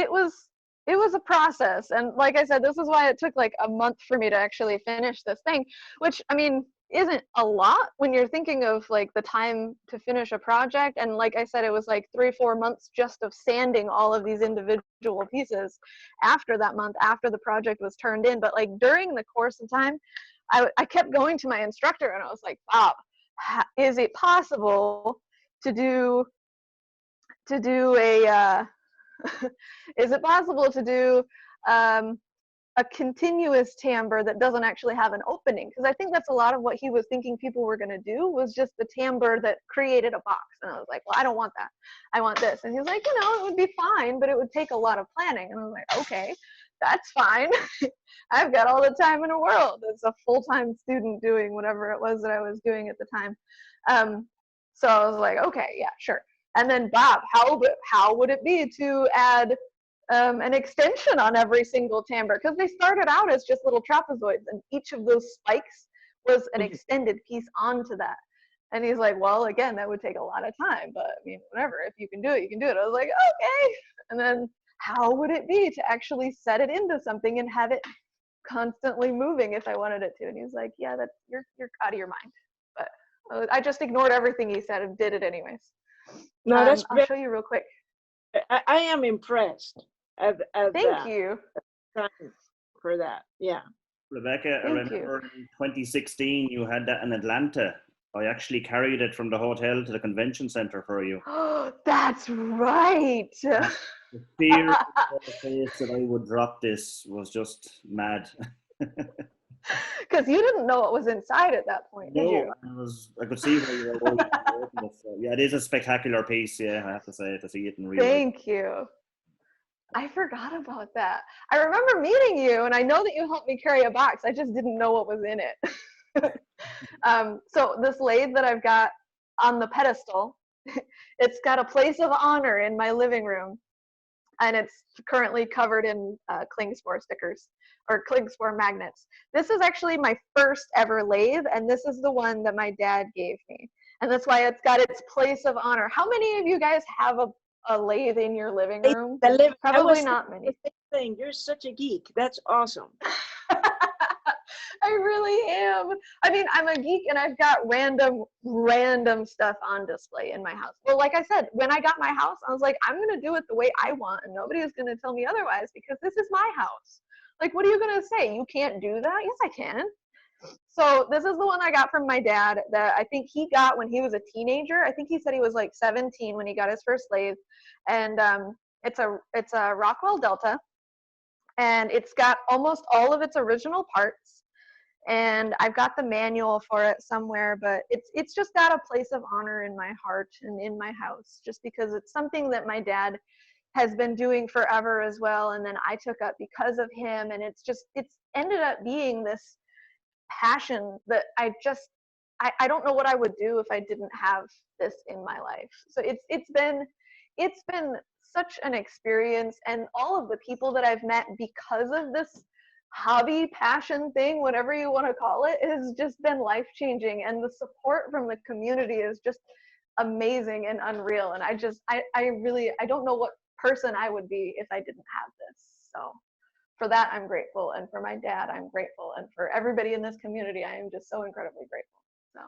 was a process, and like I said, this is why it took like a month for me to actually finish this thing, which I mean isn't a lot when you're thinking of like the time to finish a project. And like I said, it was like 3-4 months just of sanding all of these individual pieces after that month, after the project was turned in. But like during the course of time, I kept going to my instructor and I was like, Bob, is it possible to do a is it possible to do a continuous timbre that doesn't actually have an opening? Because I think that's a lot of what he was thinking people were going to do, was just the timbre that created a box. And I was like, well, I don't want that. I want this. And he's like, you know, it would be fine, but it would take a lot of planning. And I was like, okay, that's fine. I've got all the time in the world as a full-time student doing whatever it was that I was doing at the time. So I was like, okay, yeah, sure. And then Bob, how would it be to add an extension on every single timbre? Because they started out as just little trapezoids, and each of those spikes was an extended piece onto that. And he's like, well, again, that would take a lot of time, but I mean, whatever, if you can do it, you can do it. I was like, okay. And then how would it be to actually set it into something and have it constantly moving if I wanted it to? And he was like, yeah, that's you're out of your mind. But I just ignored everything he said and did it anyways.
No, that's
I'll show you real quick.
I am impressed at
Thank you.
For that. Yeah.
Rebecca, I remember in 2016 you had that in Atlanta. I actually carried it from the hotel to the convention center for you.
Oh, that's right.
The fear of the face that I would drop this was just mad.
Because you didn't know what was inside at that point, did you?
I could see where you were working. So, yeah, it is a spectacular piece. Yeah, I have to say, to see it in real life.
Thank you. I forgot about that. I remember meeting you, and I know that you helped me carry a box. I just didn't know what was in it. So this lathe that I've got on the pedestal, it's got a place of honor in my living room, and it's currently covered in Klingspor stickers, or Klingspor magnets. This is actually my first ever lathe, and this is the one that my dad gave me. And that's why it's got its place of honor. How many of you guys have a lathe in your living room? Probably not many.
Thing. You're such a geek. That's awesome.
I really am. I mean, I'm a geek and I've got random stuff on display in my house. Well, like I said, when I got my house, I was like, I'm going to do it the way I want, and nobody is going to tell me otherwise, because this is my house. Like, what are you going to say? You can't do that? Yes, I can. So this is the one I got from my dad that I think he got when he was a teenager. I think he said he was like 17 when he got his first lathe. And it's a Rockwell Delta, and it's got almost all of its original parts. And I've got the manual for it somewhere, but it's just got a place of honor in my heart and in my house, just because it's something that my dad has been doing forever as well, and then I took up because of him. And it's ended up being this passion that I don't know what I would do if I didn't have this in my life. So it's been such an experience, and all of the people that I've met because of this hobby, passion thing, whatever you want to call it, has just been life-changing, and the support from the community is just amazing and unreal. And I don't know what person I would be if I didn't have this. So for that, I'm grateful, and for my dad, I'm grateful, and for everybody in this community, I am just so incredibly grateful. So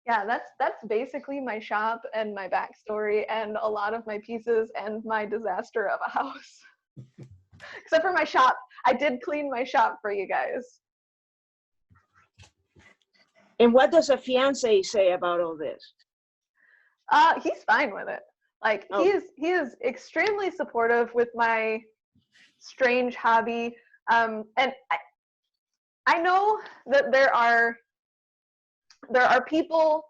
yeah, that's basically my shop and my backstory and a lot of my pieces and my disaster of a house. Except for my shop. I did clean my shop for you guys.
And what does a fiance say about all this?
He's fine with it. Like, he is extremely supportive with my strange hobby. And I know that there are people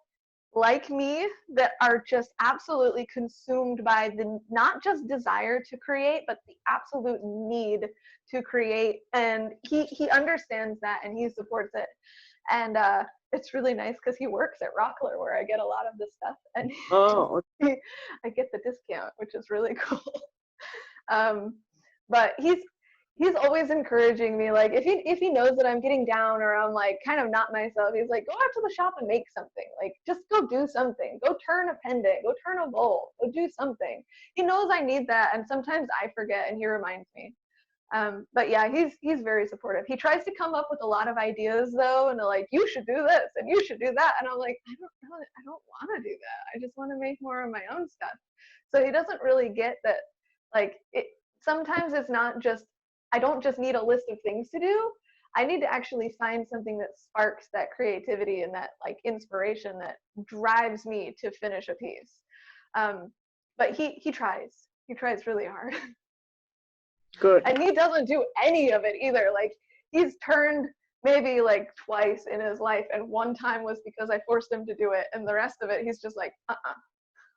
like me that are just absolutely consumed by the not just desire to create, but the absolute need to create. And he understands that, and he supports it. And it's really nice because he works at Rockler where I get a lot of this stuff, and
Oh,
I get the discount, which is really cool. But he's always encouraging me. Like if he knows that I'm getting down or I'm like kind of not myself, he's like, go out to the shop and make something. Like just go do something. Go turn a pendant. Go turn a bowl. Go do something. He knows I need that, and sometimes I forget, and he reminds me. But yeah, he's very supportive. He tries to come up with a lot of ideas though, and they're like, you should do this and you should do that, and I'm like, I don't want to do that. I just want to make more of my own stuff. So he doesn't really get that. Like it sometimes it's not just, I don't just need a list of things to do. I need to actually find something that sparks that creativity and that like inspiration that drives me to finish a piece. But he tries really hard.
good.
And he doesn't do any of it either. Like he's turned maybe like twice in his life, and one time was because I forced him to do it, and the rest of it he's just like,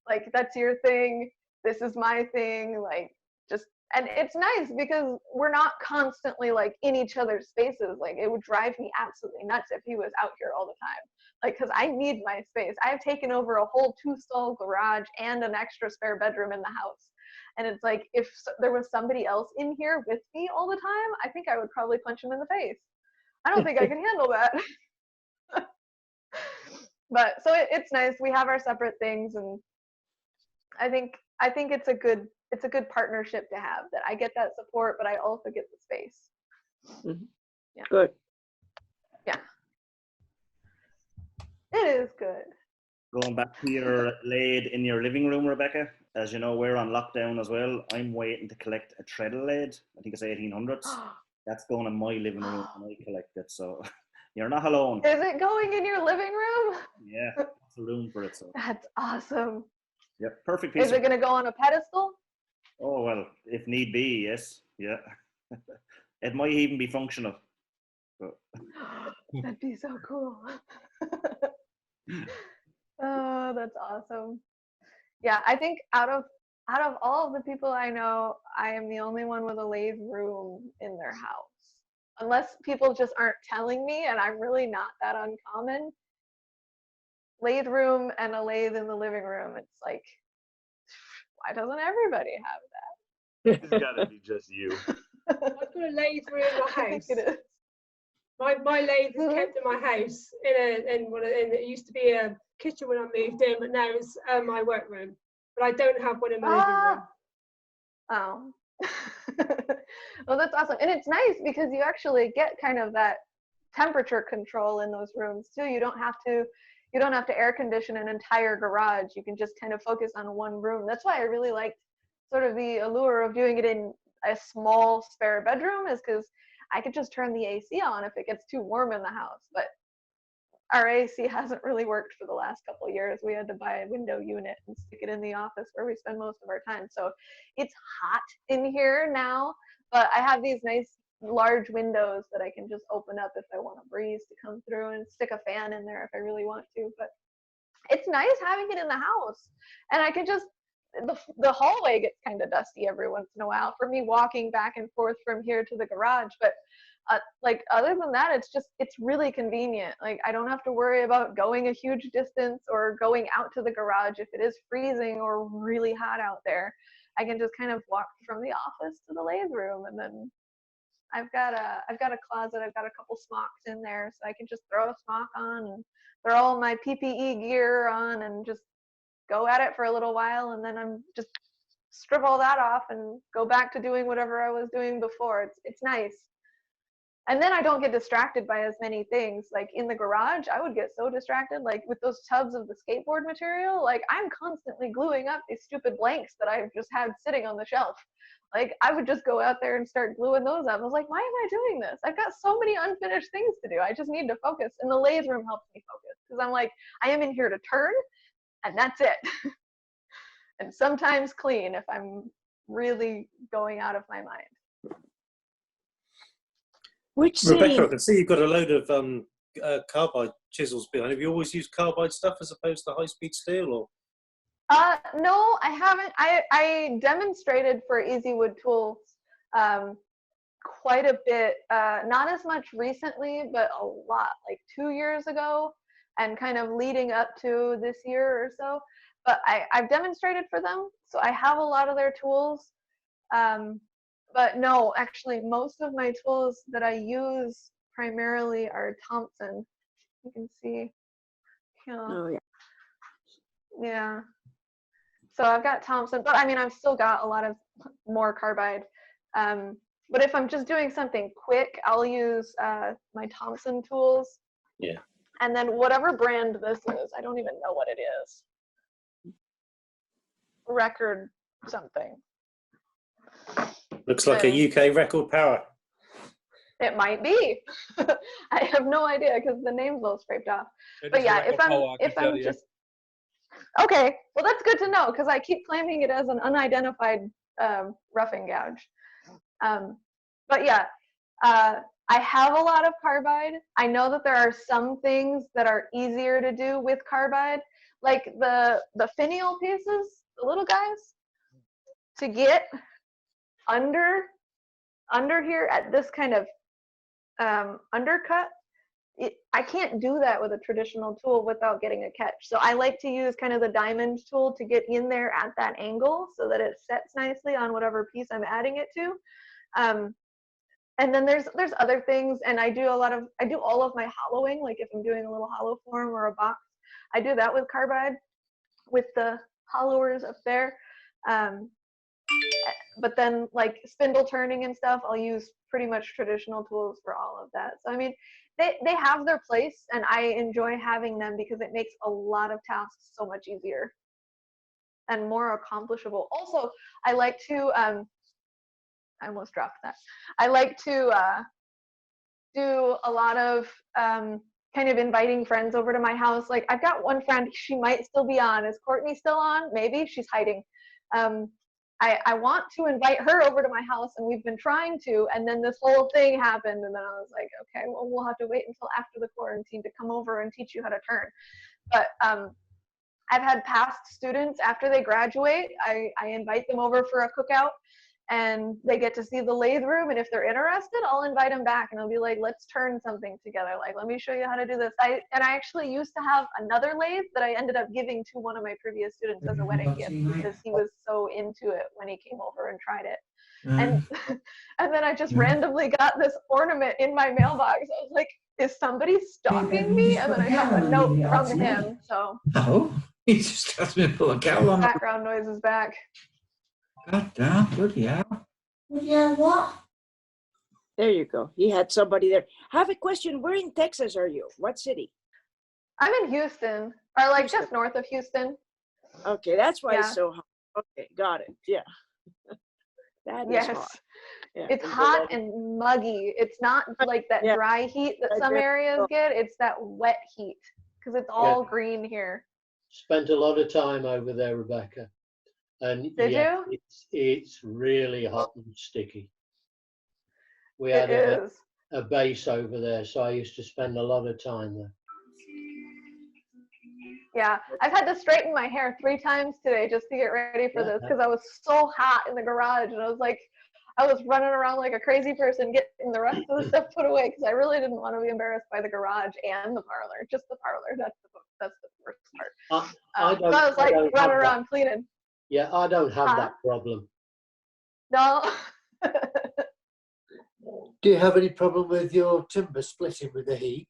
like that's your thing, this is my thing, like just. And it's nice because we're not constantly like in each other's spaces. Like it would drive me absolutely nuts if he was out here all the time. Like, because I need my space. I've taken over a whole 2-stall garage and an extra spare bedroom in the house. And it's like, if there was somebody else in here with me all the time, I think I would probably punch him in the face. I don't think I can handle that. But so it's nice. We have our separate things, and I think it's a good partnership to have, that I get that support, but I also get the space.
Mm-hmm.
Yeah.
Good.
Yeah. It is good.
Going back to your lathe in your living room, Rebecca, as you know, we're on lockdown as well. I'm waiting to collect a treadle lathe. I think it's 1800s. That's going in my living room and I collect it. So you're not alone.
Is it going in your living room?
Yeah, that's a room for it. So.
That's awesome.
Yep, perfect piece.
Is it going to go on a pedestal?
Oh, well, if need be, yes. Yeah. It might even be functional. But...
That'd be so cool. Oh, that's awesome. Yeah, I think out of all of the people I know, I am the only one with a lathe room in their house. Unless people just aren't telling me, and I'm really not that uncommon. Lathe room and a lathe in the living room. It's like, why doesn't everybody have that?
It's gotta be just you.
I've got a lathe room in my
I think
house.
it is.
My lathe is kept in my house. It used to be a kitchen when I moved in, but now it's my workroom. But I don't have one in my living room.
Oh. Well, that's awesome. And it's nice because you actually get kind of that temperature control in those rooms too. You don't have to air condition an entire garage. You can just kind of focus on one room. That's why I really liked sort of the allure of doing it in a small spare bedroom, is because I could just turn the AC on if it gets too warm in the house. But our AC hasn't really worked for the last couple of years. We had to buy a window unit and stick it in the office where we spend most of our time. So it's hot in here now, but I have these nice large windows that I can just open up if I want a breeze to come through, and stick a fan in there if I really want to. But it's nice having it in the house, and I can just, the hallway gets kind of dusty every once in a while for me walking back and forth from here to the garage. But like other than that, it's really convenient. Like I don't have to worry about going a huge distance or going out to the garage if it is freezing or really hot out there. I can just kind of walk from the office to the lathe room, and then I've got a closet. I've got a couple smocks in there, so I can just throw a smock on and throw all my PPE gear on and just go at it for a little while, and then I'm just strip all that off and go back to doing whatever I was doing before. It's nice. And then I don't get distracted by as many things. Like in the garage, I would get so distracted, like with those tubs of the skateboard material. Like I'm constantly gluing up these stupid blanks that I've just had sitting on the shelf. Like I would just go out there and start gluing those up. I was like, why am I doing this? I've got so many unfinished things to do. I just need to focus. And the lathe room helps me focus, because I'm like, I am in here to turn, and that's it. And sometimes clean if I'm really going out of my mind.
Which
Rebecca, I
scene?
can see you've got a load of carbide chisels behind. Have you always used carbide stuff as opposed to high-speed steel, or?
No, I haven't. I demonstrated for Easy Wood Tools quite a bit, not as much recently, but a lot, like 2 years ago. and kind of leading up to this year or so. But I've demonstrated for them, so I have a lot of their tools. But no, actually, most of my tools that I use primarily are Thompson. You can see.
Oh yeah.
Yeah. So I've got Thompson, but I mean, I've still got a lot of more carbide. But if I'm just doing something quick, I'll use my Thompson tools.
Yeah.
And then whatever brand this is, I don't even know what it is. Record something.
Looks like a UK record power.
It might be. I have no idea because the name's all scraped off.
It
But
is
yeah,
a record power, I can tell you.
just okay. Well, that's good to know because I keep claiming it as an unidentified roughing gouge. But yeah, I have a lot of carbide. I know that there are some things that are easier to do with carbide, like the finial pieces, the little guys, to get under here at this kind of undercut. I can't do that with a traditional tool without getting a catch. So I like to use kind of the diamond tool to get in there at that angle so that it sets nicely on whatever piece I'm adding it to. And then there's other things, and I do all of my hollowing, like if I'm doing a little hollow form or a box, I do that with carbide with the hollowers up there. But then like spindle turning and stuff, I'll use pretty much traditional tools for all of that. So I mean, they have their place, and I enjoy having them because it makes a lot of tasks so much easier and more accomplishable. Also, I like to I almost dropped that. I like to do a lot of kind of inviting friends over to my house. Like I've got one friend, she might still be on. Is Courtney still on? Maybe she's hiding. I want to invite her over to my house, and we've been trying to, and then this whole thing happened, and then I was like, okay, well, we'll have to wait until after the quarantine to come over and teach you how to turn. But I've had past students, after they graduate, I invite them over for a cookout, and they get to see the lathe room, and if they're interested, I'll invite them back, and I'll be like, let's turn something together. Like, let me show you how to do this. I actually used to have another lathe that I ended up giving to one of my previous students as a wedding gift because he was so into it when he came over and tried it. And and then I just randomly got this ornament in my mailbox. I was like, is somebody stalking me? And then I got a note from him. So
no, he just asked me to pull a cowl on.
Background noise is back.
God damn, bloody hell.
Yeah, what?
There you go. He had somebody there. I have a question. Where in Texas are you? What city?
I'm in Houston, or like just north of Houston.
Okay, that's why
Yeah.
it's so hot. Okay, got it. Yeah. That is
Yes.
hot. Yeah.
It's hot and muggy. It's not like that
Yeah.
dry heat that some areas get. It's that wet heat because it's all green here.
Spent a lot of time over there, Rebecca. And
Did
yeah,
you?
it's really hot and sticky. We
It
had
is.
a base over there, so I used to spend a lot of time there.
Yeah, I've had to straighten my hair 3 times today just to get ready for this because I was so hot in the garage, and I was like, I was running around like a crazy person getting the rest of the stuff put away because I really didn't want to be embarrassed by the garage and the parlor. Just the parlor. That's the worst part. So I was like running around cleaning.
Yeah, I don't have that problem.
No.
Do you have any problem with your timber splitting with the heat?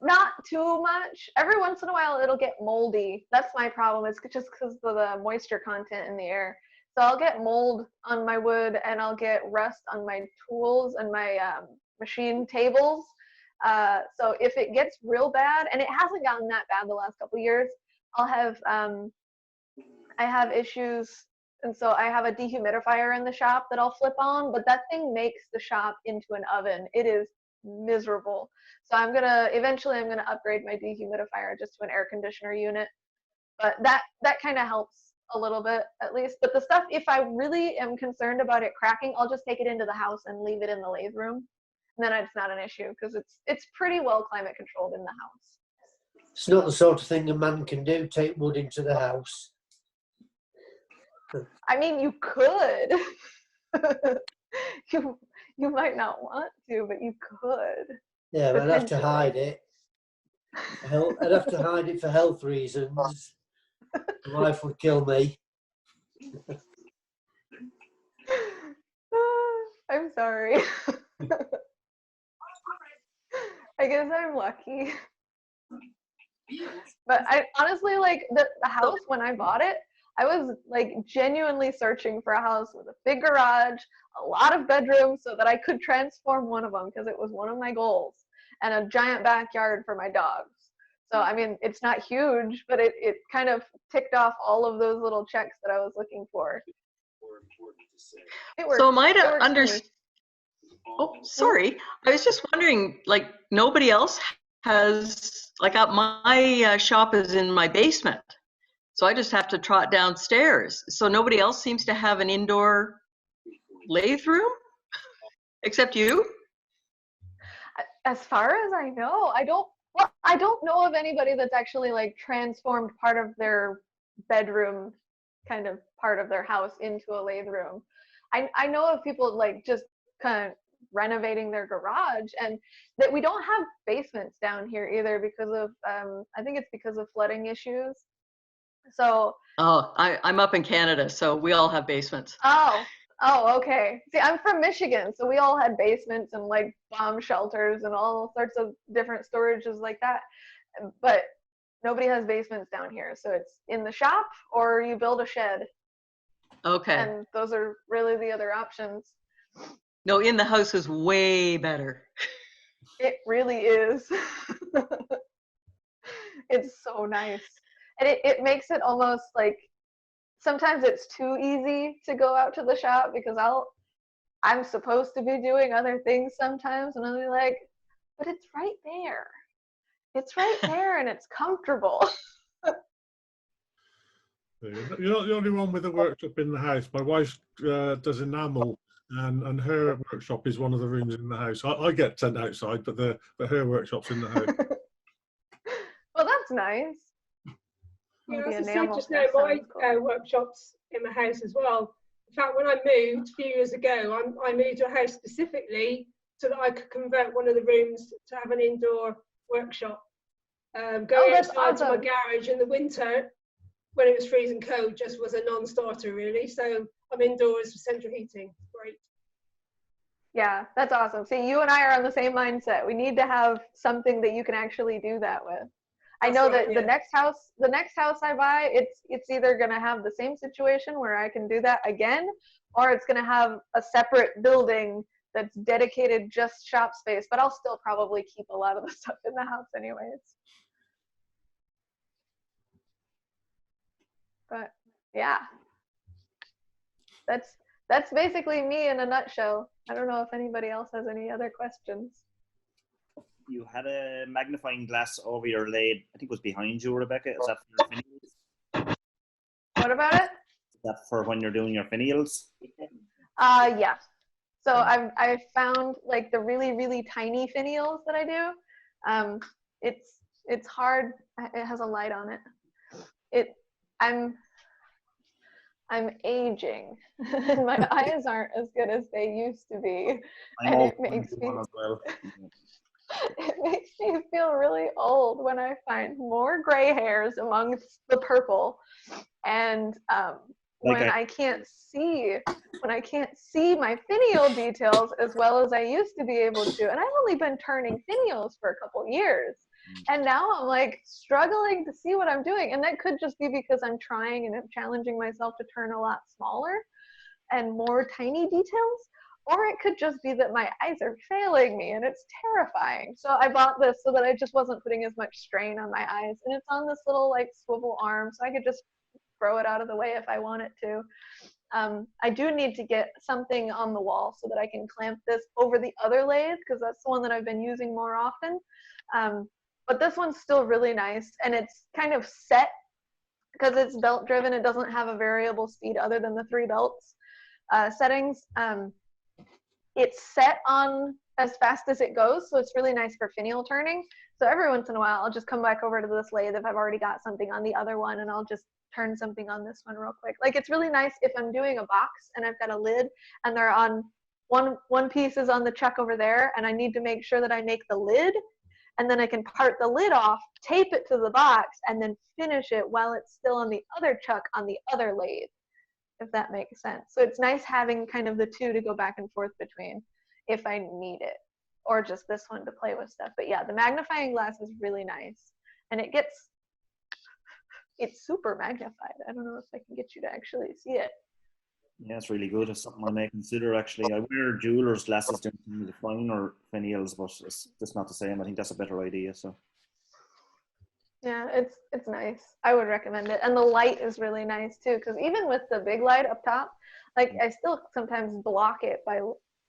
Not too much. Every once in a while it'll get moldy. That's my problem. It's just because of the moisture content in the air. So I'll get mold on my wood, and I'll get rust on my tools and my machine tables. So if it gets real bad, and it hasn't gotten that bad the last couple of years, I'll have I have issues, and so I have a dehumidifier in the shop that I'll flip on, but that thing makes the shop into an oven. It is miserable. So eventually I'm gonna upgrade my dehumidifier just to an air conditioner unit. But that kind of helps a little bit at least. But the stuff, if I really am concerned about it cracking, I'll just take it into the house and leave it in the lathe room. And then it's not an issue because it's pretty well climate controlled in the house.
It's not the sort of thing a man can do, take wood into the house.
I mean, you could. You might not want to, but you could.
Yeah, but I'd have to
Potentially.
hide it. I'd have to hide it for health reasons. My wife would kill me.
I'm sorry. I guess I'm lucky. But I honestly, like, the house, when I bought it, I was like genuinely searching for a house with a big garage, a lot of bedrooms so that I could transform one of them because it was one of my goals, and a giant backyard for my dogs. So, I mean, it's not huge, but it kind of ticked off all of those little checks that I was looking for. It works.
So am I
It
to
works for me.
understand? Oh, sorry. I was just wondering, like, nobody else has, like, my shop is in my basement. So I just have to trot downstairs. So nobody else seems to have an indoor lathe room except you?
As far as I know, I don't know of anybody that's actually like transformed part of their bedroom, kind of part of their house, into a lathe room. I know of people like just kind of renovating their garage, and that we don't have basements down here either because of I think it's because of flooding issues. So
Oh, I'm up in Canada, so we all have basements.
Oh, okay. See, I'm from Michigan, so we all had basements and like bomb shelters and all sorts of different storages like that. But nobody has basements down here, so it's in the shop or you build a shed.
Okay.
And those are really the other options.
No, in the house is way better.
It really is. It's so nice. And it makes it almost like sometimes it's too easy to go out to the shop because I'm supposed to be doing other things sometimes, and I'll be like, but it's right there. It's right there and it's comfortable.
You're not the only one with a workshop in the house. My wife does enamel, and her workshop is one of the rooms in the house. I get sent outside, but her workshop's in the house.
Well, that's nice.
Yeah,
The
as I said
enamel
just now,
stuff
my
sounds cool.
workshops in my house as well. In fact, when I moved a few years ago, I moved to a house specifically so that I could convert one of the rooms to have an indoor workshop. Going
that's
outside to my
awesome.
garage in the winter when it was freezing cold just was a non-starter really. So I'm indoors with central heating. Great.
Yeah, that's awesome. See, you and I are on the same mindset. We need to have something that you can actually do that with. I know
right,
that
yeah.
the next house I buy, it's either gonna have the same situation where I can do that again, or it's gonna have a separate building that's dedicated just shop space. But I'll still probably keep a lot of the stuff in the house anyways. But yeah, that's basically me in a nutshell. I don't know if anybody else has any other questions.
You had a magnifying glass over your lathe. I think it was behind you, Rebecca. Is that for your finials?
What about it?
Is that for when you're doing your finials?
Yeah. So I've found like the really, really tiny finials that I do. It's hard. It has a light on it. I'm aging. My eyes aren't as good as they used to be, and it makes me
as well.
it makes me feel really old when I find more gray hairs amongst the purple, and when I can't see my finial details as well as I used to be able to. And I've only been turning finials for a couple years, and now I'm like struggling to see what I'm doing. And that could just be because I'm trying and I'm challenging myself to turn a lot smaller and more tiny details, or it could just be that my eyes are failing me and it's terrifying. So I bought this so that I just wasn't putting as much strain on my eyes, and it's on this little like swivel arm, so I could just throw it out of the way if I want it to. I do need to get something on the wall so that I can clamp this over the other lathe, because that's the one that I've been using more often. But this one's still really nice, and it's kind of set because it's belt driven. It doesn't have a variable speed other than the 3 belts settings. It's set on as fast as it goes, so it's really nice for finial turning. So every once in a while, I'll just come back over to this lathe if I've already got something on the other one, and I'll just turn something on this one real quick. Like, it's really nice if I'm doing a box and I've got a lid and they're on one piece is on the chuck over there, and I need to make sure that I make the lid, and then I can part the lid off, tape it to the box, and then finish it while it's still on the other chuck on the other lathe, if that makes sense. So it's nice having kind of the two to go back and forth between if I need it, or just this one to play with stuff. But yeah, the magnifying glass is really nice, and it's super magnified. I don't know if I can get you to actually see it.
Yeah, it's really good. It's something I may consider actually. I wear jeweler's glasses doing some of the finer finials, but it's just not the same. I think that's a better idea. So
Yeah, it's nice. I would recommend it. And the light is really nice too, because even with the big light up top, like I still sometimes block it by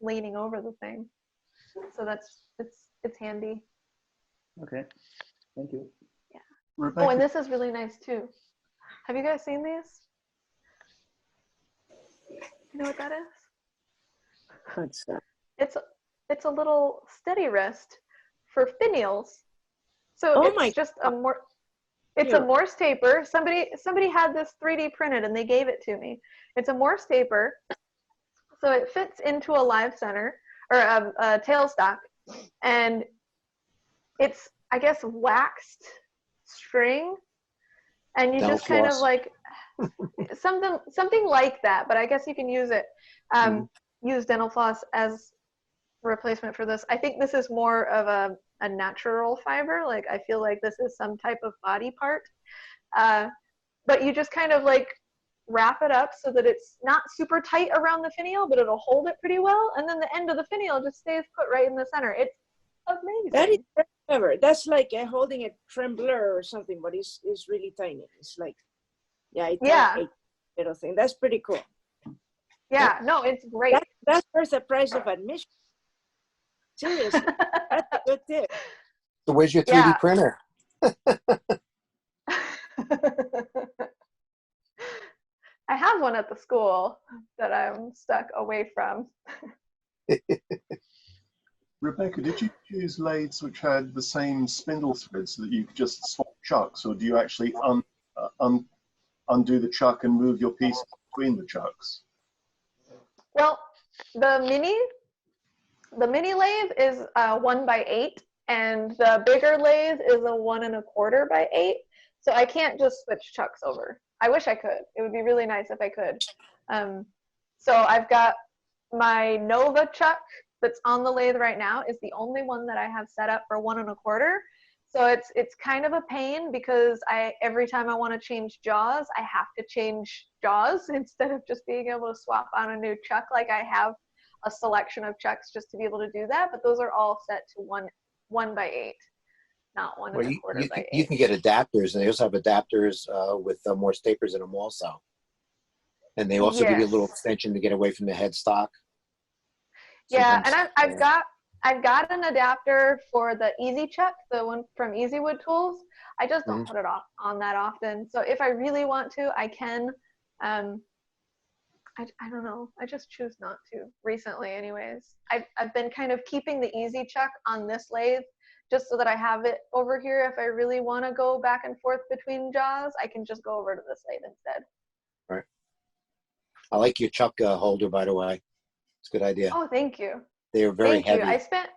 leaning over the thing. So it's handy.
okay, thank you.
Yeah.
Rebecca,
Oh, and this is really nice too. Have you guys seen these? You know what that is?
What's that?
It's a little steady rest for finials. So
Oh
it's
my
just a more it's
Here.
a Morse taper. Somebody had this 3D printed and they gave it to me. It's a Morse taper. So it fits into a live center or a tailstock, and it's, I guess, waxed string, and you
Dental
just kind of
floss.
like something like that. But I guess you can use it use dental floss as replacement for this. I think this is more of a natural fiber. Like I feel like this is some type of body part, but you just kind of like wrap it up so that it's not super tight around the finial, but it'll hold it pretty well, and then the end of the finial just stays put right in the center. It's amazing.
That is very clever. That's like holding a trembler or something, but it's really tiny. It's like, yeah, a little thing. That's pretty cool.
Yeah, no, it's great.
That's worth the price of admission. Seriously, that's a good tip.
So where's your 3D printer?
I have one at the school that I'm stuck away from.
Rebecca, did you use lathes which had the same spindle threads so that you could just swap chucks, or do you actually undo the chuck and move your pieces between the chucks?
Well, the mini lathe is 1x8, and the bigger lathe is a 1 1/4 by 8. So I can't just switch chucks over. I wish I could. It would be really nice if I could. So I've got my Nova chuck that's on the lathe right now is the only one that I have set up for 1 1/4. So it's kind of a pain because every time I want to change jaws, I have to change jaws instead of just being able to swap on a new chuck. Like I have a selection of chucks just to be able to do that, but those are all set to 1x8, not 1 1/4 by 8.
You can get adapters, and they also have adapters with Morse tapers in them also. And they also give you a little extension to get away from the headstock.
Yeah, and I've got an adapter for the Easy Chuck, the one from Easywood Tools. I just don't put it on that often. So if I really want to, I can. I don't know. I just choose not to recently anyways. I've been kind of keeping the Easy Chuck on this lathe just so that I have it over here. If I really want to go back and forth between jaws, I can just go over to this lathe instead.
Right. I like your chuck holder, by the way. It's a good idea.
Oh, thank you.
They are very heavy.
I spent.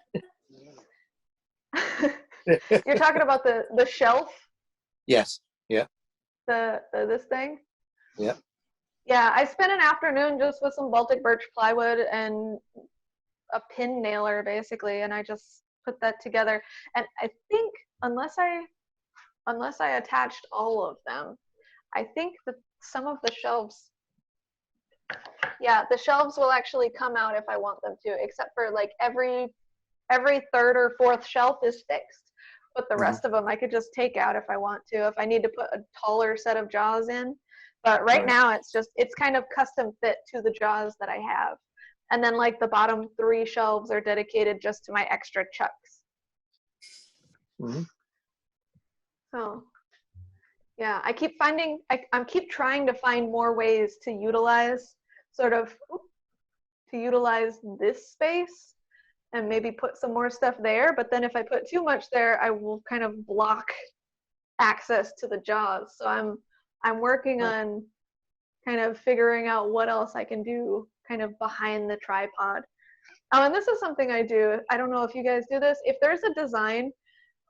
You're talking about the shelf?
Yes. Yeah.
This thing?
Yeah.
Yeah, I spent an afternoon just with some Baltic birch plywood and a pin nailer, basically, and I just put that together. And I think unless I attached all of them, I think that some of the shelves, the shelves will actually come out if I want them to, except for like every third or fourth shelf is fixed, but the rest of them I could just take out if I want to, if I need to put a taller set of jaws in. But right now it's kind of custom fit to the jaws that I have. And then like the bottom 3 shelves are dedicated just to my extra chucks. So yeah, I keep trying to find more ways to utilize this space and maybe put some more stuff there. But then if I put too much there, I will kind of block access to the jaws. So I'm working on kind of figuring out what else I can do kind of behind the tripod Oh, and this is something I do. I don't know if you guys do this. If there's a design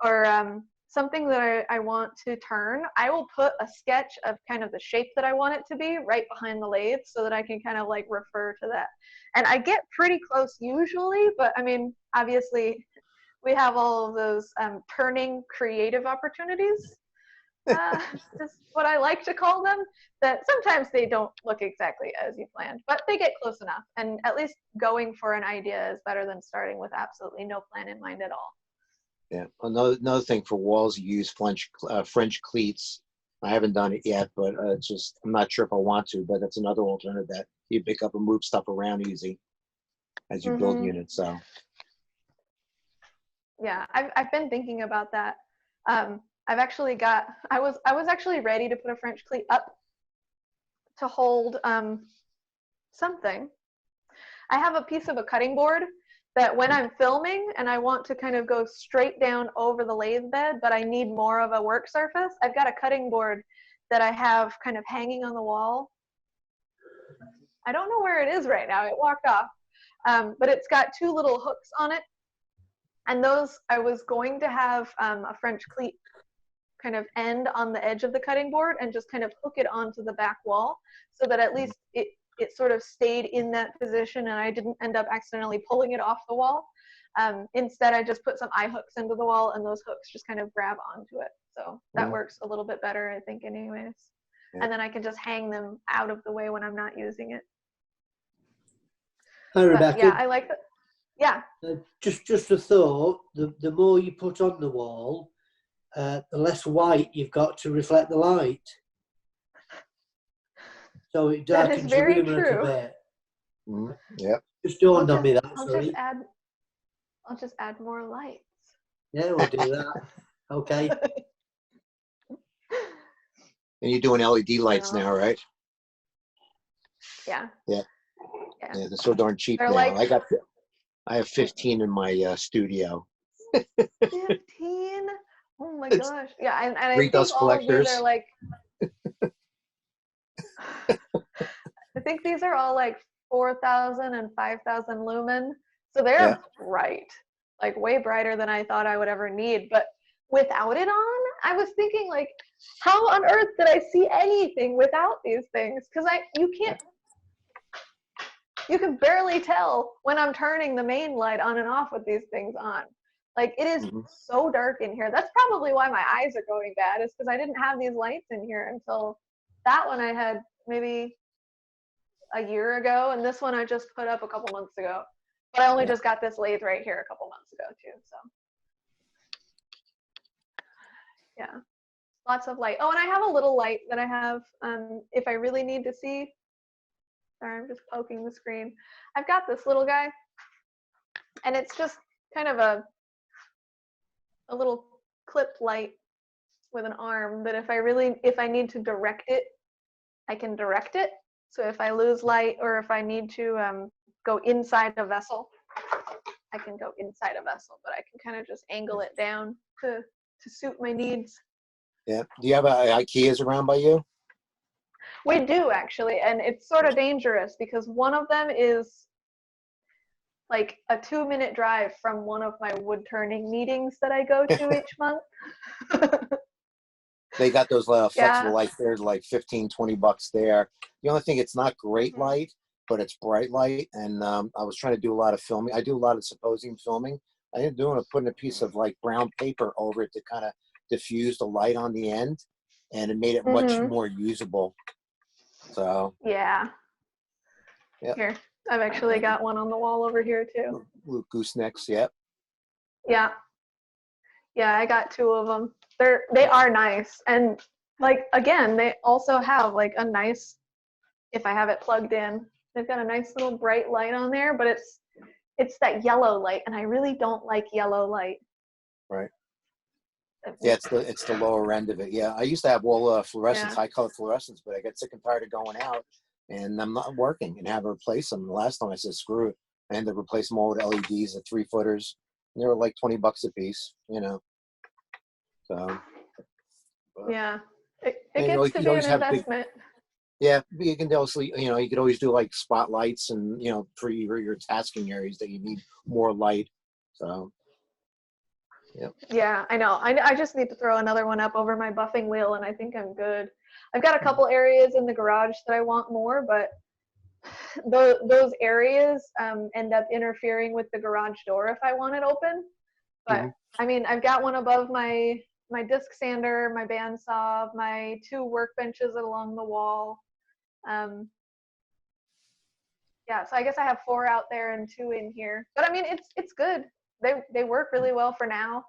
or something that I want to turn, I will put a sketch of kind of the shape that I want it to be right behind the lathe so that I can kind of like refer to that. And I get pretty close usually, but I mean, obviously we have all of those turning creative opportunities. Is what I like to call them, that sometimes they don't look exactly as you planned, but they get close enough. And at least going for an idea is better than starting with absolutely no plan in mind at all.
Yeah. Another thing for walls, you use French cleats. I haven't done it yet, but it's just, I'm not sure if I want to, but that's another alternative that you pick up and move stuff around easy as you build units. So.
Yeah, I've been thinking about that. I've actually got, I was actually ready to put a French cleat up to hold something. I have a piece of a cutting board that when I'm filming and I want to kind of go straight down over the lathe bed, but I need more of a work surface, I've got a cutting board that I have kind of hanging on the wall. I don't know where it is right now, it walked off, but it's got two little hooks on it. And those, I was going to have a French cleat kind of end on the edge of the cutting board and just kind of hook it onto the back wall so that at least it sort of stayed in that position and I didn't end up accidentally pulling it off the wall. Instead, I just put some eye hooks into the wall and those hooks just kind of grab onto it. So that works a little bit better, I think, anyways. Yeah. And then I can just hang them out of the way when I'm not using it.
Hi, Rebecca.
But yeah, I like that. Yeah.
Just a thought, the more you put on the wall, the less white you've got to reflect the light. So it darkens your room a little bit.
Yep.
Just dawned on me that, sorry.
I'll just add more lights.
Yeah, we'll do that. Okay.
And you're doing LED lights now, right?
Yeah.
Yeah. Yeah, they're so darn cheap now.
Like,
I have 15 in my studio.
15? Oh my gosh. Yeah, and I think
dust
all
collectors.
of these are like, I think these are all like 4,000 and 5,000 lumen. So they're bright, like way brighter than I thought I would ever need. But without it on, I was thinking like, how on earth did I see anything without these things? Because you can barely tell when I'm turning the main light on and off with these things on. Like it is so dark in here. That's probably why my eyes are going bad, is because I didn't have these lights in here until that one I had maybe a year ago, and this one I just put up a couple months ago. But I only just got this lathe right here a couple months ago too, so. Yeah, lots of light. Oh, and I have a little light that I have if I really need to see. Sorry, I'm just poking the screen. I've got this little guy, and it's just kind of a little clip light with an arm that if I need to direct it, I can direct it. So if I lose light or if I need to go inside a vessel, I can go inside a vessel, but I can kind of just angle it down to suit my needs.
Yeah. Do you have IKEAs around by you?
We do, actually, and it's sort of dangerous because one of them is like a 2-minute drive from one of my wood turning meetings that I go to each month.
They got those flexible lights there, like $15-20 there. The only thing, it's not great light, but it's bright light. And I was trying to do a lot of filming. I do a lot of symposium filming. I ended up putting a piece of like brown paper over it to kind of diffuse the light on the end, and it made it much more usable. So
yeah. Here, I've actually got one on the wall over here too.
Little goosenecks, yep.
Yeah. Yeah, I got 2 of them. They are nice, and like again, they also have like a nice, if I have it plugged in, they've got a nice little bright light on there, but it's that yellow light, and I really don't like yellow light.
Right. Yeah, it's the lower end of it. Yeah, I used to have all fluorescence, high color fluorescence, but I got sick and tired of going out, and I'm not working, and have to replace them. The last time I said screw it, I ended up replacing them all with LEDs at 3-footers. And they were like $20 a piece, you know. So.
Yeah, it gets to be an investment.
Yeah, you can also, you could always do like spotlights and, for your tasking areas that you need more light. So, yeah.
Yeah, I know. I just need to throw another one up over my buffing wheel, and I think I'm good. I've got a couple areas in the garage that I want more, but those areas end up interfering with the garage door if I want it open. But I mean, I've got one above my disc sander, my bandsaw, my 2 workbenches along the wall. Yeah, so I guess I have 4 out there and 2 in here. But I mean, it's good. They work really well for now.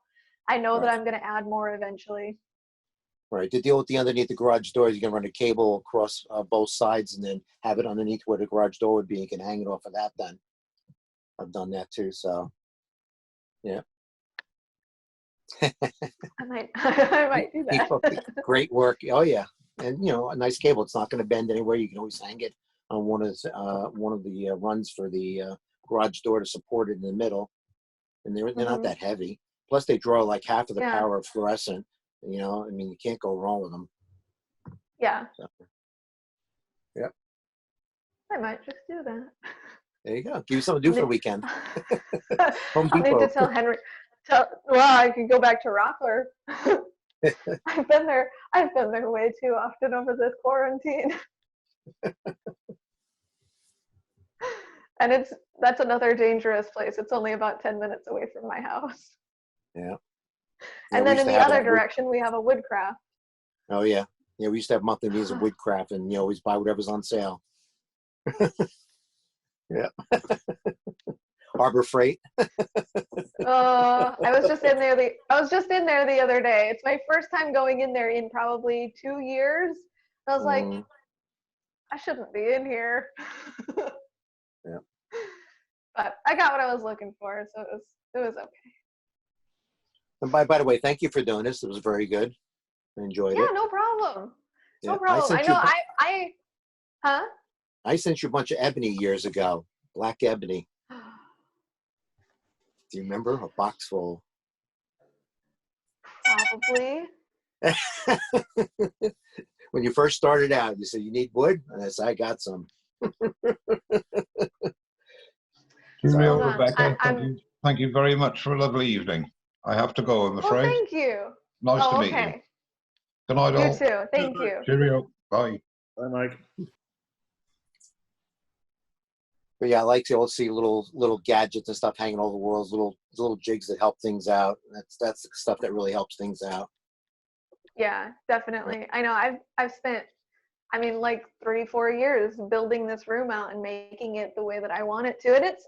I know that I'm going to add more eventually.
Right. To deal with the underneath the garage doors, you can run a cable across both sides and then have it underneath where the garage door would be. You can hang it off of that then. I've done that too, so yeah.
I might do that.
Keep up the great work. Oh yeah. And a nice cable. It's not going to bend anywhere. You can always hang it on one of the runs for the garage door to support it in the middle. And they're not that heavy. Plus they draw like half of the power of fluorescent. I mean, you can't go wrong with them.
Yeah.
So, yep.
I might just do that.
There you go. Give you something to do for the weekend.
I'll need to tell Henry. Well, I could go back to Rockler. I've been there way too often over this quarantine. And that's another dangerous place. It's only about 10 minutes away from my house.
Yeah.
And then in the other direction, we have a Woodcraft.
Oh yeah. Yeah, we used to have monthly meetings of Woodcraft, and you always buy whatever's on sale. Yeah. Harbor Freight.
I was just in there the other day. It's my first time going in there in probably 2 years. I was like, I shouldn't be in here.
Yeah.
But I got what I was looking for, so it was okay.
And by the way, thank you for doing this. It was very good. I enjoyed it.
Yeah, no problem.
Yeah.
No problem. I know. Huh?
I sent you a bunch of ebony years ago. Black ebony. Do you remember? A box full.
Probably.
When you first started out, you said, you need wood? And I said, I got some.
Cheerio, Rebecca. Thank you very much for a lovely evening. I have to go, I'm afraid.
Oh, thank you.
Nice to meet you. Good night, all.
You too. Thank you.
Cheerio. Bye.
Bye, Mike.
But yeah, I like to see little gadgets and stuff hanging over the walls, little jigs that help things out. That's the stuff that really helps things out.
Yeah, definitely. I know I've spent, I mean, like 3-4 years building this room out and making it the way that I want it to. And it's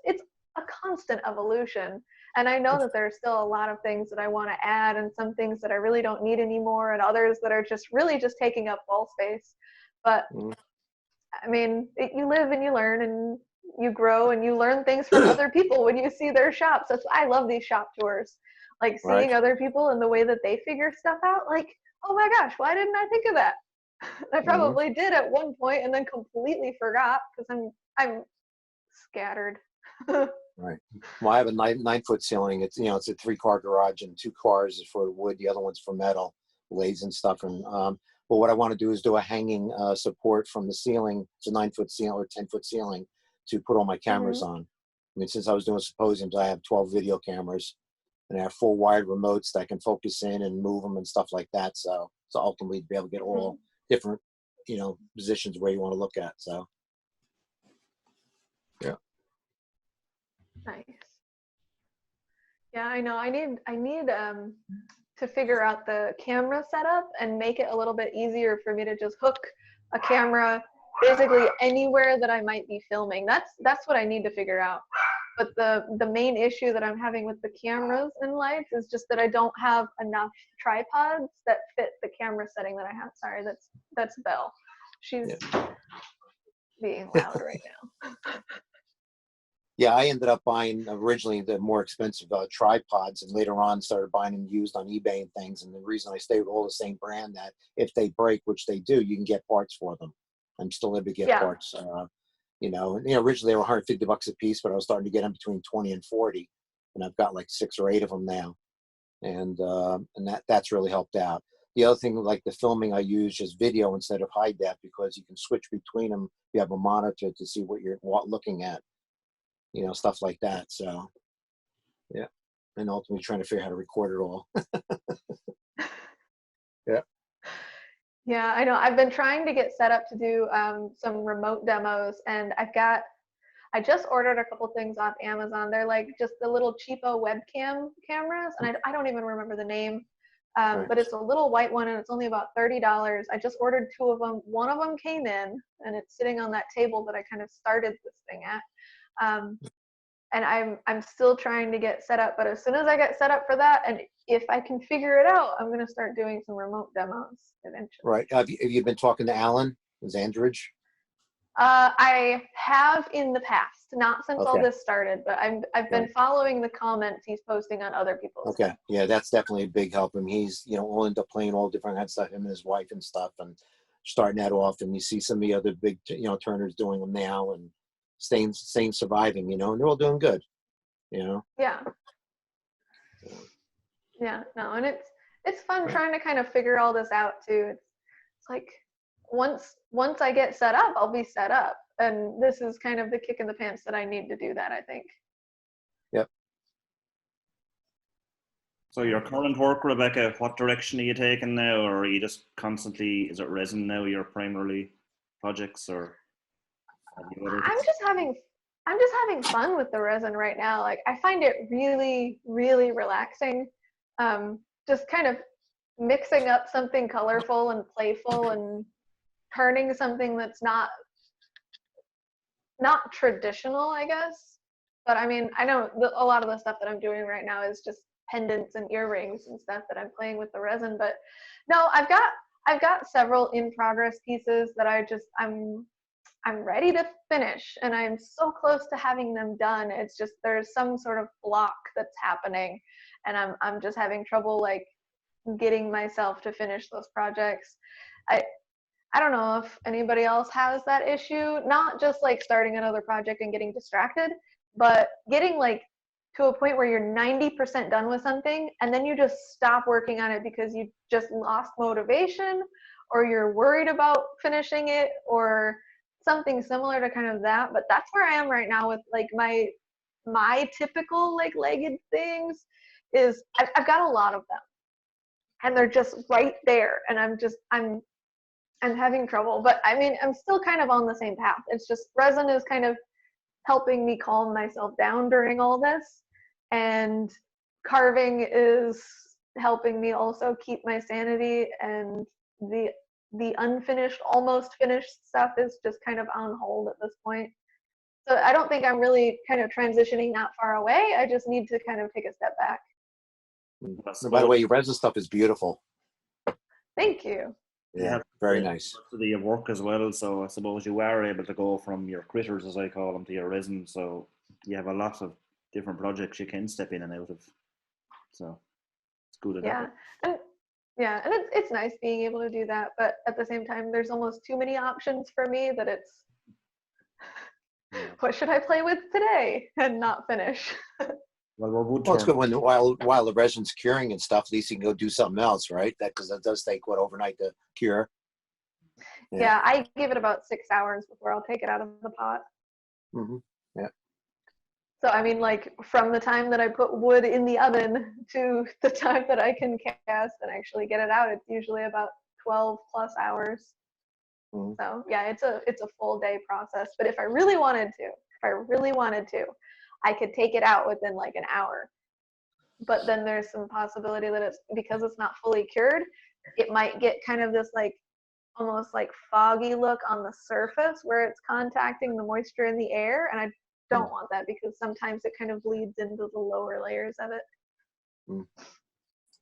a constant evolution. And I know that there's still a lot of things that I want to add, and some things that I really don't need anymore, and others that are really just taking up wall space. But I mean, you live and you learn, and you grow, and you learn things from other people when you see their shops. That's why I love these shop tours. Like seeing other people and the way that they figure stuff out. Like, oh my gosh, why didn't I think of that? I probably did at one point and then completely forgot because I'm scattered.
Right. Well, I have a 9-foot ceiling. It's it's a 3-car garage, and 2 cars is for wood. The other one's for metal, blades and stuff. And but what I want to do is do a hanging support from the ceiling. It's a 9-foot ceiling or 10-foot ceiling to put all my cameras on. I mean, since I was doing symposiums, I have 12 video cameras, and I have 4 wired remotes that I can focus in and move them and stuff like that. So ultimately to be able to get all different, positions where you want to look at. So yeah.
Nice. Yeah, I know. I need to figure out the camera setup and make it a little bit easier for me to just hook a camera basically anywhere that I might be filming. That's what I need to figure out. But the main issue that I'm having with the cameras in life is just that I don't have enough tripods that fit the camera setting that I have. Sorry, that's Belle. She's being loud right now.
Yeah, I ended up buying originally the more expensive tripods, and later on started buying them used on eBay and things. And the reason I stay with all the same brand, that if they break, which they do, you can get parts for them. I'm still able to get parts. Originally they were $150 a piece, but I was starting to get them between 20 and 40, and I've got like 6 or 8 of them now, and that's really helped out. the other thing, like the filming I use is video instead of high def, because you can switch between them. You have a monitor to see what you're looking at, you know, stuff like that. So, yeah. And ultimately trying to figure out how to record it all. Yeah.
Yeah, I know. I've been trying to get set up to do some remote demos, and I just ordered a couple things off Amazon. They're like just the little cheapo webcam cameras, and I don't even remember the name, but it's a little white one, and it's only about $30. I just ordered 2 of them. One of them came in, and it's sitting on that table that I kind of started this thing at. And I'm still trying to get set up, but as soon as I get set up for that, and if I can figure it out, I'm going to start doing some remote demos eventually.
Right. Have you been talking to Alan? Zandridge?
I have in the past, not since all this started, but I've been following the comments he's posting on other people's stuff.
Yeah, that's definitely a big help. I mean, he's, you know, we'll end up playing all different kinds of stuff, him and his wife and stuff, and starting that off, and you see some of the other big, you know, Turners doing them now, and staying surviving, you know, and they're all doing good, you know.
Yeah. Yeah, no, and it's fun trying to kind of figure all this out too. It's like once I get set up, I'll be set up, and this is kind of the kick in the pants that I need to do that, I think.
Yep.
So your current work, Rebecca, what direction are you taking now, or are you just constantly, is it resin now your primarily projects, or
I'm just having fun with the resin right now. Like, I find it really, really relaxing. Just kind of mixing up something colorful and playful and turning something that's not traditional, I guess. But I mean, I know a lot of the stuff that I'm doing right now is just pendants and earrings and stuff that I'm playing with the resin. But no, I've got several in progress pieces that I'm ready to finish, and I'm so close to having them done. It's just there's some sort of block that's happening, and I'm just having trouble like getting myself to finish those projects. I don't know if anybody else has that issue, not just like starting another project and getting distracted, but getting like to a point where you're 90% done with something and then you just stop working on it because you just lost motivation, or you're worried about finishing it, or something similar to kind of that. But that's where I am right now with like my typical like legged things. Is I've got a lot of them and they're just right there, and I'm having trouble. But I mean, I'm still kind of on the same path. It's just resin is kind of helping me calm myself down during all this, and carving is helping me also keep my sanity, and the unfinished, almost finished stuff is just kind of on hold at this point. So I don't think I'm really kind of transitioning that far away. I just need to kind of take a step back.
By the way, your resin stuff is beautiful.
Thank you.
Yeah, very nice.
Your work as well, so I suppose you are able to go from your critters, as I call them, to your resin. So you have a lot of different projects you can step in and out of. So it's good.
And it's nice being able to do that, but at the same time, there's almost too many options for me that it's what should I play with today and not finish.
Well, it's good when while the resin's curing and stuff, at least you can go do something else, right? Because that does take overnight to cure.
Yeah, I give it about 6 hours before I'll take it out of the pot.
Mm-hmm. Yeah.
So I mean, like from the time that I put wood in the oven to the time that I can cast and actually get it out, it's usually about 12 plus hours. Mm-hmm. So yeah, it's a full day process. But if I really wanted to, I could take it out within like an hour. But then there's some possibility that because it's not fully cured, it might get kind of this like almost like foggy look on the surface where it's contacting the moisture in the air, and I don't want that because sometimes it kind of bleeds into the lower layers of it.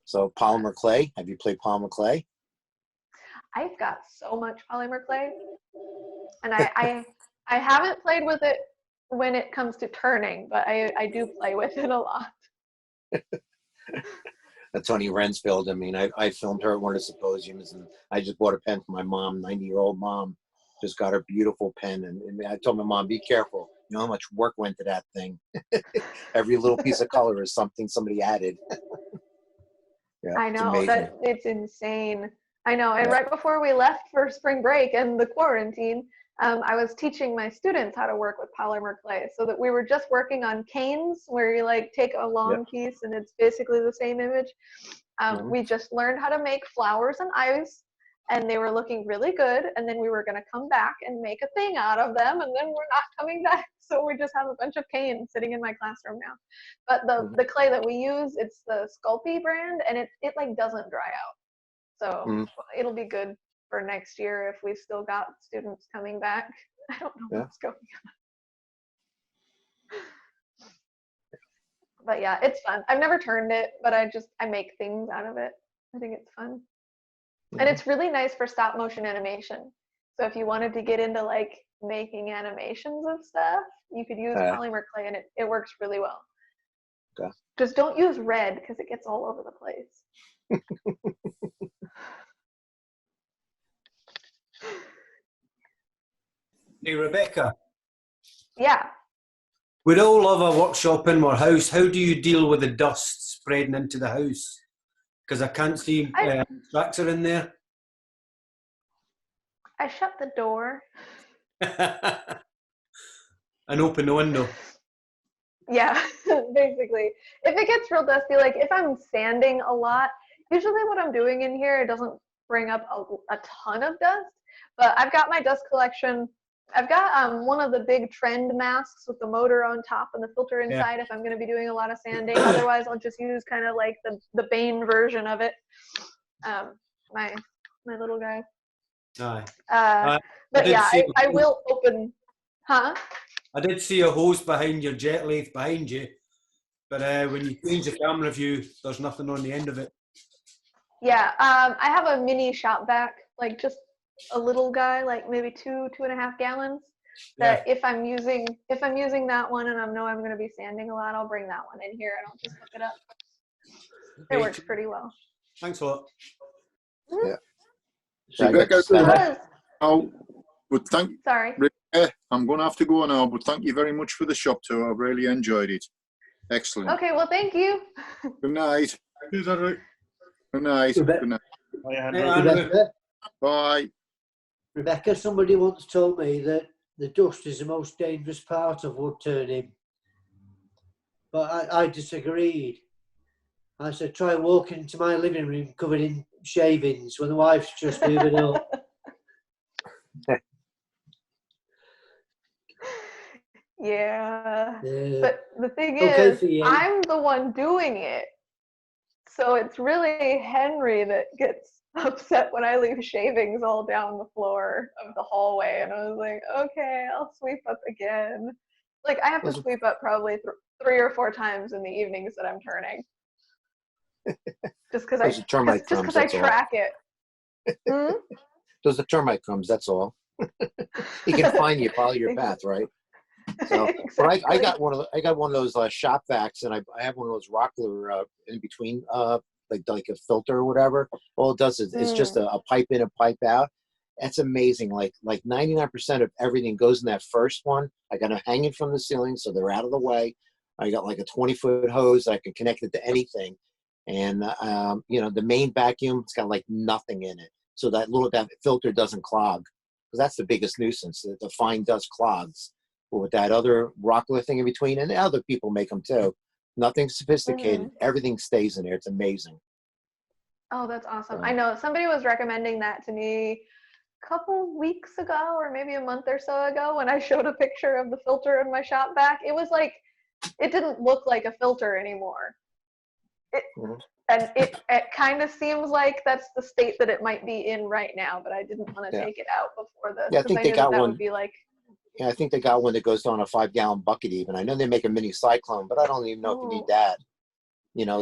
So polymer clay, have you played polymer clay?
I've got so much polymer clay, and I haven't played with it when it comes to turning, but I do play with it a lot.
Tony Rensfield, I mean, I filmed her at one of the symposiums, and I just bought a pen for my mom, 90-year-old mom, just got her beautiful pen, and I told my mom, be careful. You know how much work went to that thing. Every little piece of color is something somebody added. Yeah,
I
it's
know
amazing.
that it's insane. I know. And
Yeah.
right before we left for spring break and the quarantine, I was teaching my students how to work with polymer clay, so that we were just working on canes where you like take a long piece and it's basically the same image. We just learned how to make flowers and ice, and they were looking really good. And then we were going to come back and make a thing out of them, and then we're not coming back. So we just have a bunch of canes sitting in my classroom now. But the clay that we use, it's the Sculpey brand, and it like doesn't dry out. So it'll be good for next year if we still got students coming back. I don't know what's going on. But yeah, it's fun. I've never turned it, but I make things out of it. I think it's fun. And it's really nice for stop motion animation. So if you wanted to get into like making animations of stuff, you could use polymer clay, and it works really well.
Okay.
Just don't use red because it gets all over the place.
Hey, Rebecca.
Yeah.
We'd all love a workshop in our house. How do you deal with the dust spreading into the house? Because I can't see tractor in there.
I shut the door.
And open the window.
Yeah, basically. If it gets real dusty, like if I'm sanding a lot, usually what I'm doing in here, it doesn't bring up a ton of dust, but I've got my dust collection. I've got one of the big trend masks with the motor on top and the filter inside if I'm going to be doing a lot of sanding. Otherwise, I'll just use kind of like the Bane version of it. My little guy.
Aye.
But yeah, I will open. Huh?
I did see a hose behind your jet lathe behind you, but when you change the camera view, there's nothing on the end of it. Yeah,
I have a mini shop vac, like just a little guy, like maybe 2.5 gallons. That if I'm using that one and I know I'm going to be sanding a lot, I'll bring that one in here and I'll just hook it up. It works pretty well.
Thanks a lot.
Mm-hmm.
Yeah. Rebecca,
Sorry.
Rebecca, I'm going to have to go now, but thank you very much for the shop tour. I've really enjoyed it. Excellent.
Okay, well, thank you.
Good night.
Cheers, Andrew.
Good night. Good night.
Rebecca,
bye.
Rebecca, somebody once told me that the dust is the most dangerous part of wood turning. But I disagreed. I said, try walking into my living room covered in shavings when the wife's just moving up.
Yeah. But the thing is, I'm the one doing it. So it's really Henry that gets upset when I leave shavings all down the floor of the hallway. And I was like, okay, I'll sweep up again. Like, I have to sweep up probably 3 or 4 times in the evenings that I'm turning. Just because I track it.
Those are termite crumbs, that's all. He can find you, follow your path, right? So,
exactly.
But I got one of those shop vacs, and I have one of those Rockler in between, like a filter or whatever. All it does is it's just a pipe in, a pipe out. That's amazing. Like 99% of everything goes in that first one. I got them hanging from the ceiling, so they're out of the way. I got like a 20-foot hose. I can connect it to anything, and the main vacuum, it's got like nothing in it, so that filter doesn't clog. Because that's the biggest nuisance. The fine dust clogs. But with that other Rockler thing in between, and other people make them too. Nothing sophisticated. Everything stays in there. It's amazing.
Oh, that's awesome. I know somebody was recommending that to me a couple weeks ago, or maybe a month or so ago, when I showed a picture of the filter in my shop vac. It was like, it didn't look like a filter anymore. And it kind of seems like that's the state that it might be in right now, but I didn't want to take it out before this.
Yeah, I think they got one.
Would be like,
yeah, I think they got one that goes on a 5-gallon bucket even. I know they make a mini cyclone, but I don't even know if you need that.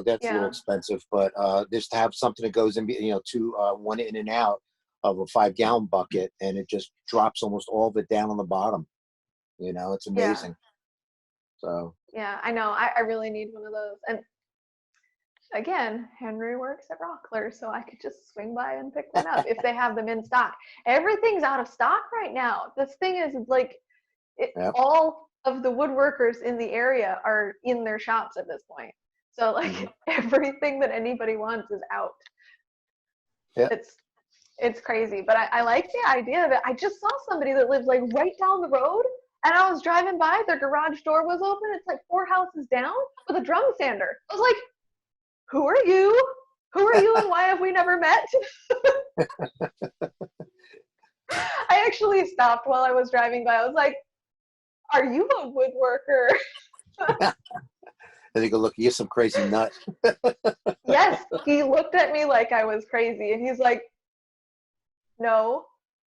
That's a little expensive, but just to have something that goes in, one in and out of a 5-gallon bucket, and it just drops almost all of it down on the bottom. It's amazing. So.
Yeah, I know. I really need one of those. And again, Henry works at Rockler, so I could just swing by and pick one up if they have them in stock. Everything's out of stock right now. This thing is like, all of the woodworkers in the area are in their shops at this point. So like everything that anybody wants is out.
Yeah.
It's crazy, but I like the idea of it. I just saw somebody that lived like right down the road, and I was driving by, their garage door was open. It's like 4 houses down with a drum sander. I was like, who are you? Who are you and why have we never met? I actually stopped while I was driving by. I was like, are you a woodworker?
And they go, look, you're some crazy nut.
Yes, he looked at me like I was crazy, and he's like, no,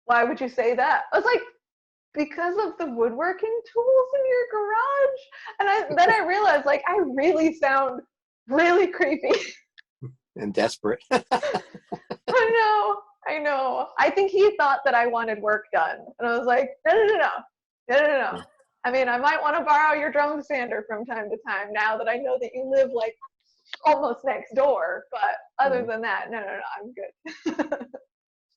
why would you say that? I was like, because of the woodworking tools in your garage. And then I realized, like, I really sound really creepy.
And desperate.
I know. I think he thought that I wanted work done. And I was like, no. I mean, I might want to borrow your drum sander from time to time now that I know that you live like almost next door. But other than that, no, I'm good.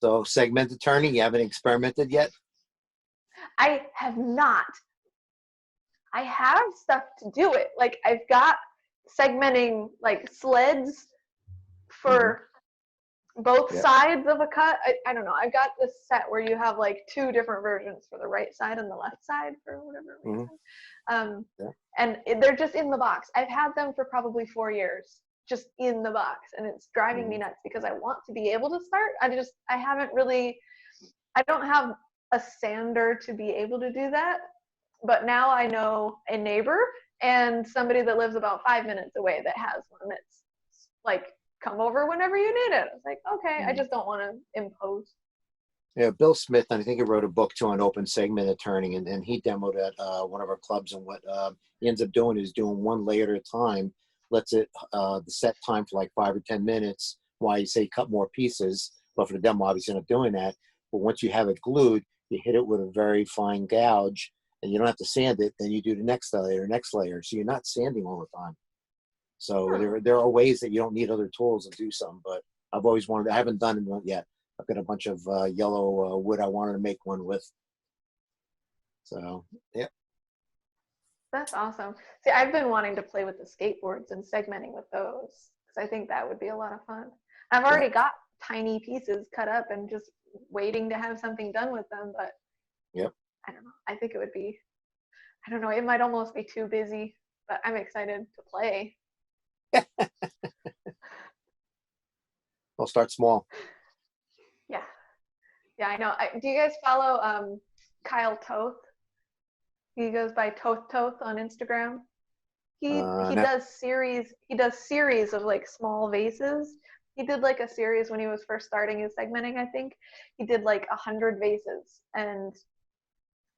So segmented turning, you haven't experimented yet?
I have not. I have stuff to do it. Like I've got segmenting like sleds for both sides of a cut. I don't know. I've got this set where you have like 2 different versions for the right side and the left side for whatever reason. And they're just in the box. I've had them for probably 4 years, just in the box, and it's driving me nuts because I want to be able to start. I don't have a sander to be able to do that, but now I know a neighbor and somebody that lives about 5 minutes away that has one that's like, come over whenever you need it. I was like, okay, I just don't want to impose.
Yeah, Bill Smith, and I think he wrote a book too on open segmented turning, and he demoed at one of our clubs. And what he ends up doing is doing 1 layer at a time, lets it the set time for like 5 or 10 minutes. Why you say cut more pieces, but for the demo, obviously not doing that. But once you have it glued, you hit it with a very fine gouge, and you don't have to sand it. Then you do the next layer. So you're not sanding all the time. So there are ways that you don't need other tools to do some, but I've always wanted. I haven't done it yet. I've got a bunch of yellow wood I wanted to make one with. So yeah.
That's awesome. See, I've been wanting to play with the skateboards and segmenting with those because I think that would be a lot of fun. I've already got tiny pieces cut up and just waiting to have something done with them, but I don't know. I think it would be, I don't know, it might almost be too busy, but I'm excited to play.
We'll start small.
Yeah, I know. Do you guys follow Kyle Toth? He goes by Toth on Instagram. He does series of like small vases. He did like a series when he was first starting his segmenting, I think. He did like 100 vases, and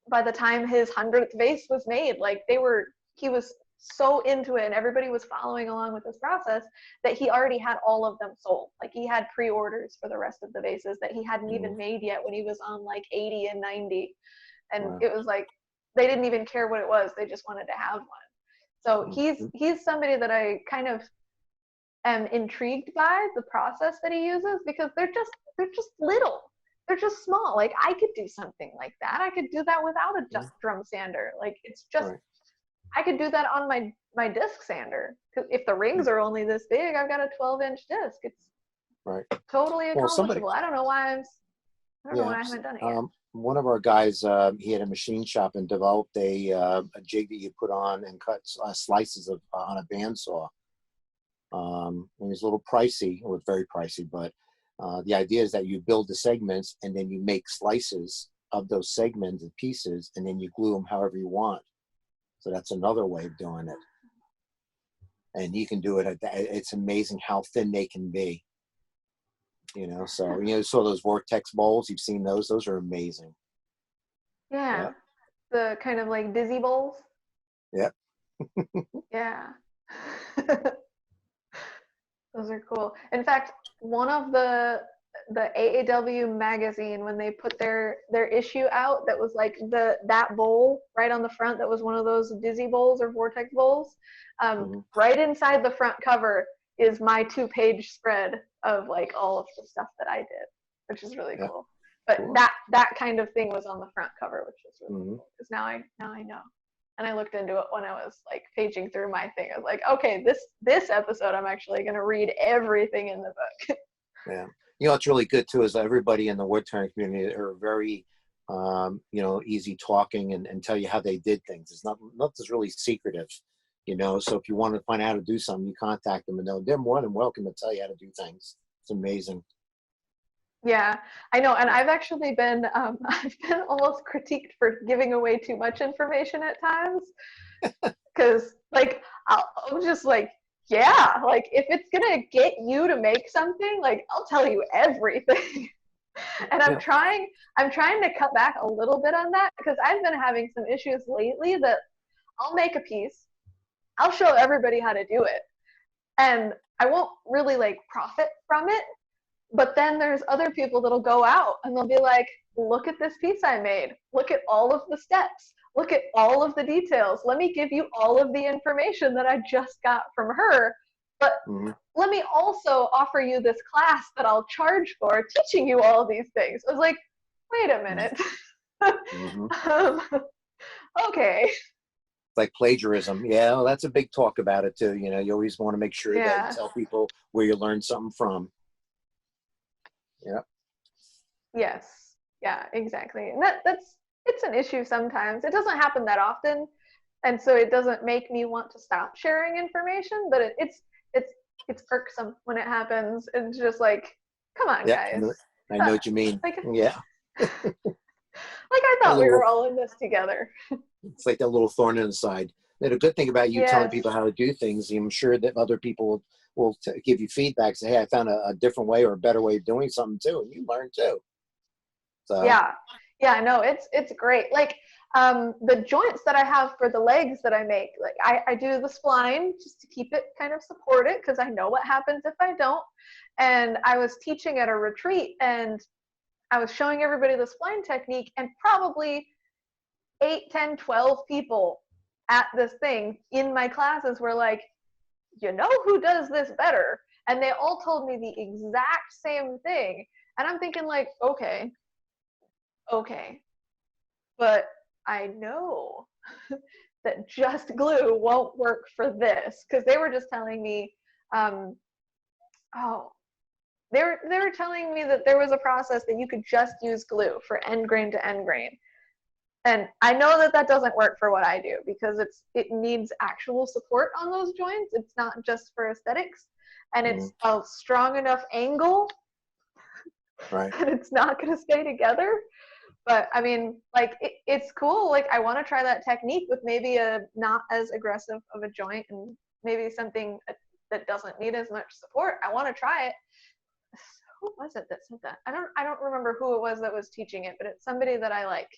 by the time his 100th vase was made, like he was so into it and everybody was following along with this process that he already had all of them sold. Like he had pre-orders for the rest of the vases that he hadn't even made yet when he was on like 80 and 90. And it was like, they didn't even care what it was. They just wanted to have one. So he's somebody that I kind of am intrigued by the process that he uses because they're just little. They're just small. Like I could do something like that. I could do that without a drum sander. Like it's just, I could do that on my disc sander. Because if the rings are only this big, I've got a 12-inch disc. It's totally accomplishable. I don't know why I haven't done it yet.
One of our guys, he had a machine shop and developed a jig that you put on and cut slices of on a bandsaw. It was a little pricey. It was very pricey, but the idea is that you build the segments and then you make slices of those segments and pieces, and then you glue them however you want. So that's another way of doing it. And you can do it. It's amazing how thin they can be. So you saw those vortex bowls. You've seen those. Those are amazing.
Yeah. The kind of like dizzy bowls.
Yeah.
Yeah. Those are cool. In fact, one of the AAW magazine, when they put their issue out, that was like that bowl right on the front, that was one of those dizzy bowls or vortex bowls. Right inside the front cover is my 2-page spread of like all of the stuff that I did, which is really cool. But that kind of thing was on the front cover, which is really cool because now I know. And I looked into it when I was like paging through my thing. I was like, okay, this episode, I'm actually going to read everything in the book.
Yeah. You know, what's really good too is everybody in the wood turning community are very, you know, easy talking and tell you how they did things. It's nothing's really secretive, you know. So if you want to find out how to do something, you contact them and they're more than welcome to tell you how to do things. It's amazing.
Yeah, I know. And I've actually been, I've been almost critiqued for giving away too much information at times. Because like, I'm just like, yeah, like if it's going to get you to make something, like I'll tell you everything. And I'm trying to cut back a little bit on that because I've been having some issues lately that I'll make a piece, I'll show everybody how to do it, and I won't really like profit from it. But then there's other people that'll go out and they'll be like, look at this piece I made. Look at all of the steps. Look at all of the details. Let me give you all of the information that I just got from her. But let me also offer you this class that I'll charge for teaching you all of these things. I was like, wait a minute. Okay.
It's like plagiarism. Yeah, well, that's a big talk about it too. You know, you always want to make sure that you tell people where you learned something from. Yeah.
Yes. Yeah, exactly. And it's an issue sometimes. It doesn't happen that often, and so it doesn't make me want to stop sharing information, but it's irksome when it happens. It's just like, come on, guys.
I know what you mean.
Like,
yeah.
Like I thought we were all in this together.
It's like that little thorn in the side. And the good thing about you telling people how to do things, I'm sure that other people will give you feedback. Say, hey, I found a different way or a better way of doing something too, and you learn too. So
yeah, no, it's great. Like the joints that I have for the legs that I make, like I do the spline just to keep it kind of supported because I know what happens if I don't. And I was teaching at a retreat and I was showing everybody the spline technique, and probably 8, 10, 12 people at this thing in my classes were like, you know who does this better? And they all told me the exact same thing. And I'm thinking like, okay, but I know that just glue won't work for this, because they were just telling me, they were telling me that there was a process that you could just use glue for end grain to end grain. And I know that that doesn't work for what I do because it needs actual support on those joints. It's not just for aesthetics, and it's a strong enough angle that it's not going to stay together. But I mean, like it's cool. Like I want to try that technique with maybe a not as aggressive of a joint and maybe something that doesn't need as much support. I want to try it. Who was it that said that? I don't remember who it was that was teaching it, but it's somebody that I like.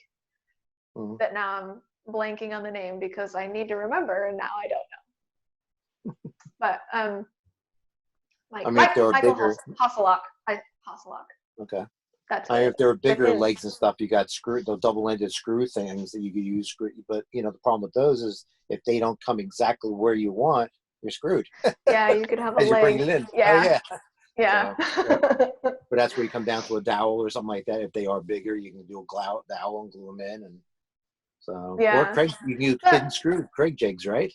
That now I'm blanking on the name because I need to remember and now I don't know. But like Michael Hasselhock.
Okay.
That's
if there are bigger legs and stuff, you got the double-ended screw things that you could use. But you know the problem with those is if they don't come exactly where you want, you're screwed.
Yeah, you could have a
leg. You're bringing it in.
Yeah.
Oh,
yeah.
So, but that's where you come down to a dowel or something like that. If they are bigger, you can do a dowel and glue them in, and so or Craig, you can use hidden screw Craig jigs, right?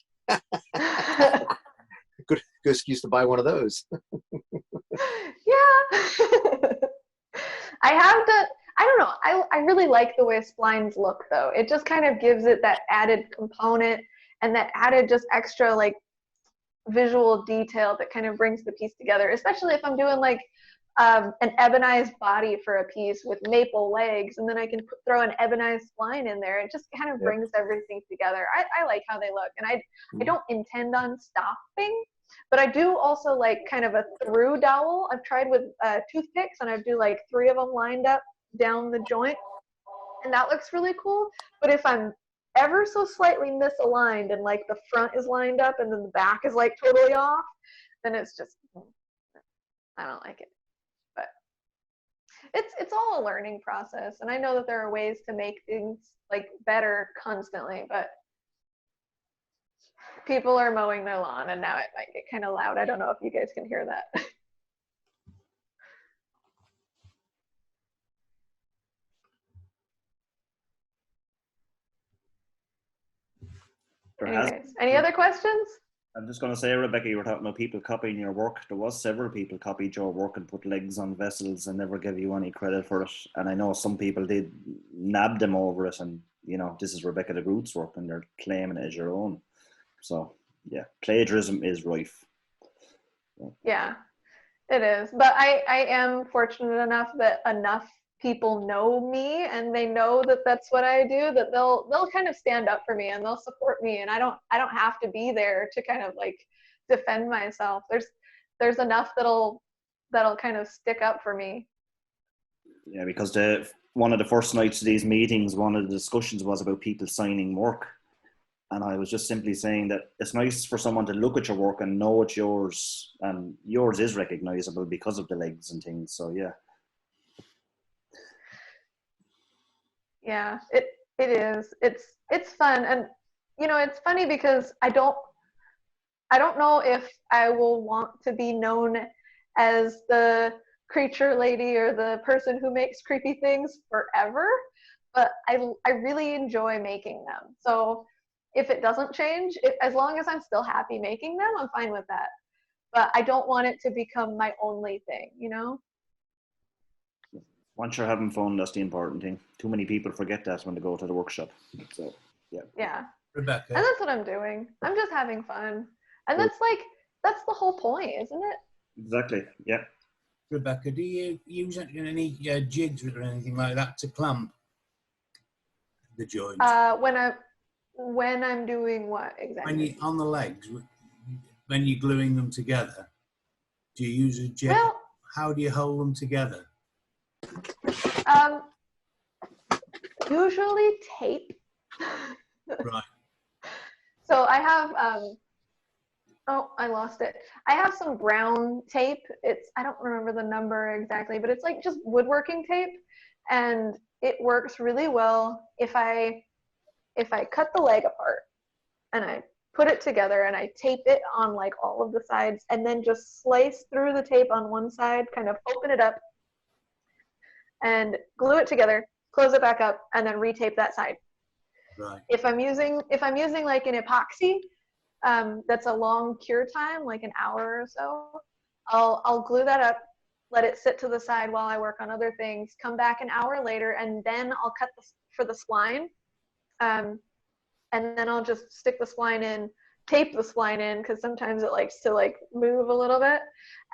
Good excuse to buy one of those.
Yeah. I don't know. I really like the way splines look though. It just kind of gives it that added component and that added just extra like visual detail that kind of brings the piece together, especially if I'm doing like an ebonized body for a piece with maple legs, and then I can throw an ebonized spline in there. It just kind of brings everything together. I like how they look, and I don't intend on stopping, but I do also like kind of a through dowel. I've tried with toothpicks, and I do like 3 of them lined up down the joint, and that looks really cool. But if I'm ever so slightly misaligned and like the front is lined up and then the back is like totally off, then it's just, I don't like it. But it's all a learning process, and I know that there are ways to make things like better constantly, but people are mowing their lawn and now it might get kind of loud. I don't know if you guys can hear that. Anyways, any other questions?
I'm just going to say, Rebecca, you were talking about people copying your work. There was several people copied your work and put legs on vessels and never give you any credit for it. And I know some people did nab them over it, and you know, this is Rebecca DeGroot's work, and they're claiming it as your own. So yeah, plagiarism is rife.
Yeah, it is. But I am fortunate enough that enough people know me and they know that that's what I do, that they'll kind of stand up for me and they'll support me, and I don't have to be there to kind of like defend myself. There's enough that'll kind of stick up for me.
Yeah, because one of the first nights of these meetings, one of the discussions was about people signing work. And I was just simply saying that it's nice for someone to look at your work and know it's yours, and yours is recognizable because of the legs and things. So yeah.
Yeah, it is. It's fun, and you know, it's funny because I don't know if I will want to be known as the creature lady or the person who makes creepy things forever, but I really enjoy making them. So if it doesn't change, as long as I'm still happy making them, I'm fine with that. But I don't want it to become my only thing, you know?
Once you're having fun, that's the important thing. Too many people forget that when they go to the workshop. So, yeah.
Yeah.
Rebecca.
And that's what I'm doing. I'm just having fun. And that's the whole point, isn't it?
Exactly, yeah.
Rebecca, do you use any jigs or anything like that to clamp the joint?
When I'm doing what exactly?
When you on the legs, when you're gluing them together, do you use a jig?
Well,
how do you hold them together?
Usually tape.
Right.
So I have oh, I lost it. I have some brown tape. I don't remember the number exactly, but it's like just woodworking tape, and it works really well if I cut the leg apart and I put it together and I tape it on like all of the sides, and then just slice through the tape on one side, kind of open it up and glue it together, close it back up, and then retape that side.
Right.
If I'm using like an epoxy, that's a long cure time, like an hour or so, I'll glue that up, let it sit to the side while I work on other things, come back an hour later, and then I'll cut for the spline. And then I'll just stick the spline in, tape the spline in, because sometimes it likes to like move a little bit,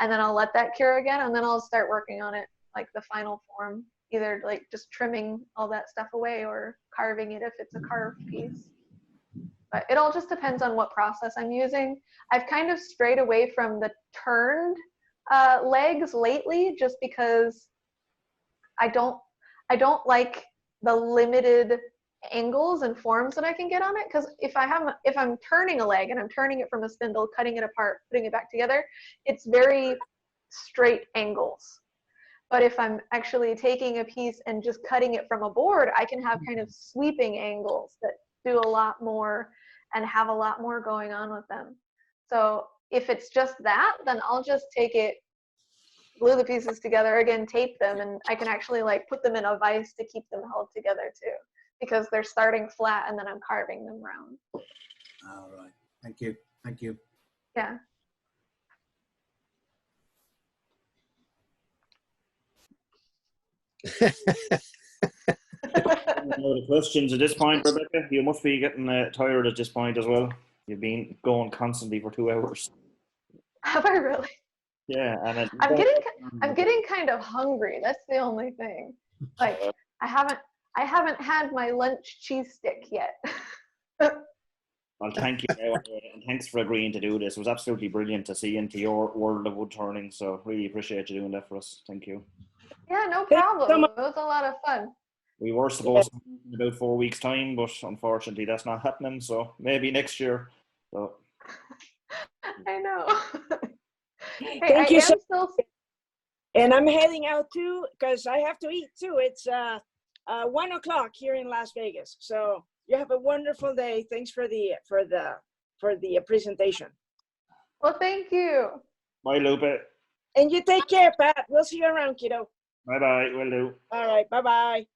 and then I'll let that cure again, and then I'll start working on it, like the final form, either like just trimming all that stuff away or carving it if it's a carved piece. But it all just depends on what process I'm using. I've kind of strayed away from the turned legs lately, just because I don't like the limited angles and forms that I can get on it. Because if I'm turning a leg and I'm turning it from a spindle, cutting it apart, putting it back together, it's very straight angles. But if I'm actually taking a piece and just cutting it from a board, I can have kind of sweeping angles that do a lot more and have a lot more going on with them. So if it's just that, then I'll just take it, glue the pieces together again, tape them, and I can actually like put them in a vise to keep them held together too, because they're starting flat and then I'm carving them round.
All right. Thank you. Thank you.
Yeah.
No other questions at this point, Rebecca? You must be getting tired at this point as well. You've been going constantly for 2 hours.
Have I really?
Yeah, and
I'm getting kind of hungry. That's the only thing. Like I haven't had my lunch cheese stick yet.
Well, thank you, and thanks for agreeing to do this. It was absolutely brilliant to see into your world of wood turning. So really appreciate you doing that for us. Thank you.
Yeah, no problem. It was a lot of fun.
We were supposed to in about 4 weeks' time, but unfortunately that's not happening. So maybe next year. So.
I know. Hey,
Thank you so
much.
And I'm heading out too, because I have to eat too. It's 1 o'clock here in Las Vegas. So you have a wonderful day. Thanks for the presentation.
Well, thank you.
Bye, Lupe.
And you take care, Pat. We'll see you around, kiddo.
Bye-bye. Will do.
All right. Bye-bye.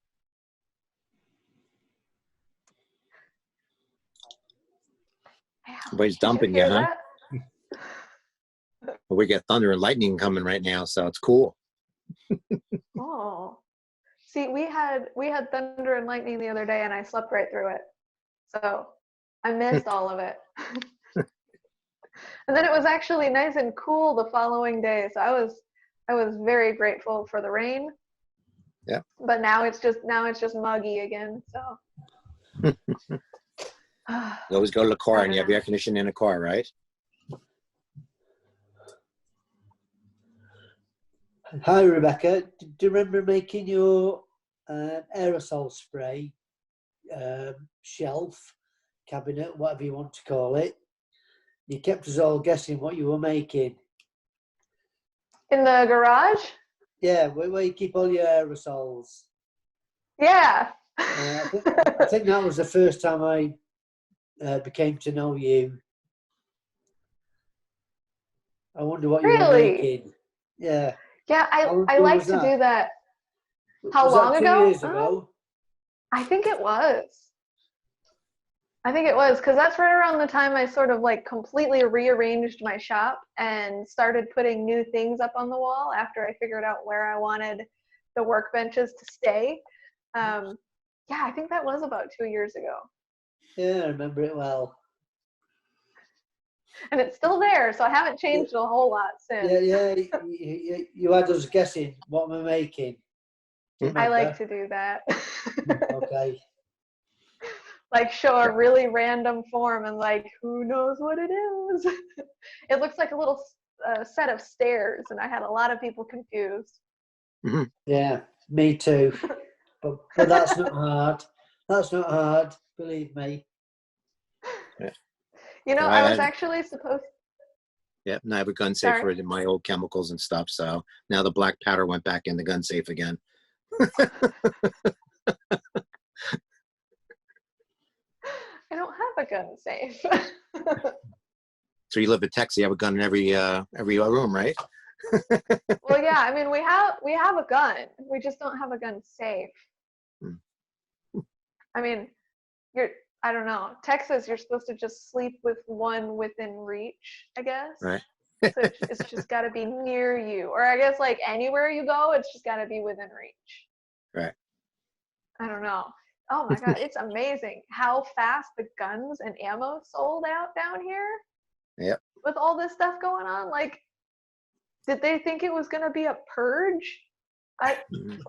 Everybody's
Did you
dumping you,
hear
huh?
that?
Well, we get thunder and lightning coming right now, so it's cool.
Oh, see, we had thunder and lightning the other day, and I slept right through it, so I missed all of it. And then it was actually nice and cool the following day, so I was very grateful for the rain.
Yeah.
But now it's just muggy again. So.
You always go to the car and you have air conditioning in a car, right?
Hi, Rebecca. Do you remember making your aerosol spray shelf, cabinet, whatever you want to call it? You kept us all guessing what you were making.
In the garage?
Yeah, where you keep all your aerosols.
Yeah.
I think that was the first time I became to know you. I wonder what you were making. Yeah.
Yeah, I like to do that. How long ago?
2 years ago?
I think it was. Because that's right around the time I sort of like completely rearranged my shop and started putting new things up on the wall after I figured out where I wanted the workbenches to stay. Yeah, I think that was about 2 years ago.
Yeah, I remember it well.
And it's still there, so I haven't changed a whole lot since.
Yeah. You had us guessing what we're making.
I like to do that.
Okay.
Like show a really random form and like, who knows what it is? It looks like a little set of stairs, and I had a lot of people confused.
Mm-hmm.
Yeah, me too. but that's not hard. That's not hard, believe me.
Yeah.
You know, I was actually supposed.
Yeah, and I have a gun safe for my old chemicals and stuff. So now the black powder went back in the gun safe again.
I don't have a gun safe.
So you live in Texas, you have a gun in every room, right?
Well, yeah, I mean, we have a gun. We just don't have a gun safe. I mean, I don't know. Texas, you're supposed to just sleep with one within reach, I guess.
Right.
So it's just got to be near you. Or I guess like anywhere you go, it's just got to be within reach.
Right.
I don't know. Oh my God, it's amazing how fast the guns and ammo sold out down here.
Yep.
With all this stuff going on. Like, did they think it was going to be a purge? I don't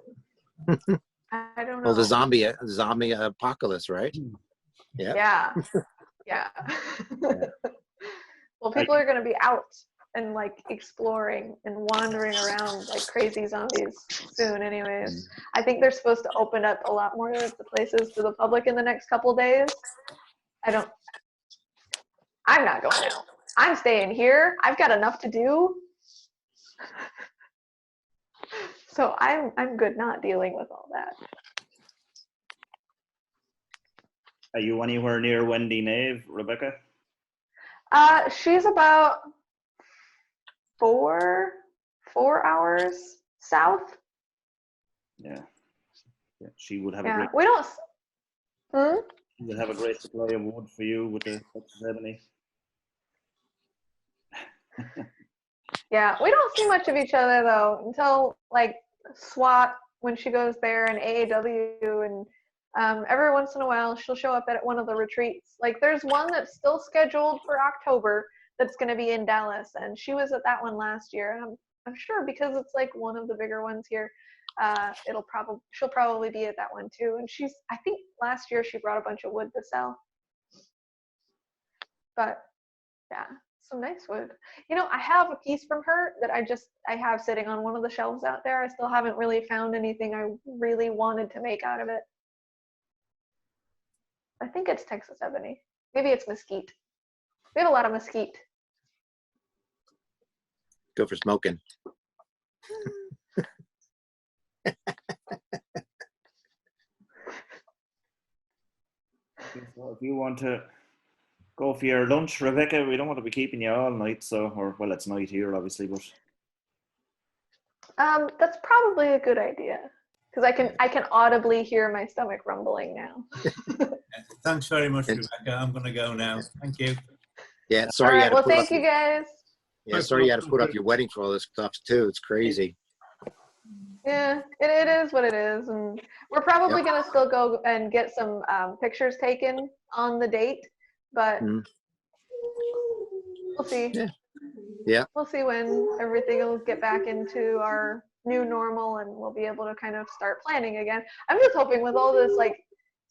know.
Well, the zombie apocalypse, right?
Yeah. Yeah. Well, people are going to be out and like exploring and wandering around like crazy zombies soon anyways. I think they're supposed to open up a lot more of the places to the public in the next couple days. I'm not going out. I'm staying here. I've got enough to do. So I'm good not dealing with all that.
Are you anywhere near Wendy Nave, Rebecca?
She's about 4 hours south.
Yeah. She would have a
Yeah,
great.
we don't.
She would have a great supply of wood for you with the Texas ebony.
Yeah, we don't see much of each other though until like SWAT when she goes there and AAW, and every once in a while she'll show up at one of the retreats. Like there's one that's still scheduled for October that's going to be in Dallas, and she was at that one last year, and I'm sure because it's like one of the bigger ones here, she'll probably be at that one too. And I think last year she brought a bunch of wood to sell. But yeah, some nice wood. You know, I have a piece from her that I have sitting on one of the shelves out there. I still haven't really found anything I really wanted to make out of it. I think it's Texas ebony. Maybe it's mesquite. We have a lot of mesquite.
Go for smoking.
So if you want to go for your lunch, Rebecca, we don't want to be keeping you all night, it's night here, obviously, but
that's probably a good idea because I can audibly hear my stomach rumbling now.
Thanks very much, Rebecca. I'm going to go now. Thank you.
Yeah, sorry
All
you
right.
had to
Well,
put
thank
up.
you guys.
Yeah, sorry you had to put up your wedding for all this stuff too. It's crazy.
Yeah, it is what it is, and we're probably gonna still go and get some pictures taken on the date, but we'll see.
Yeah.
We'll see when everything will get back into our new normal, and we'll be able to kind of start planning again. I'm just hoping with all this like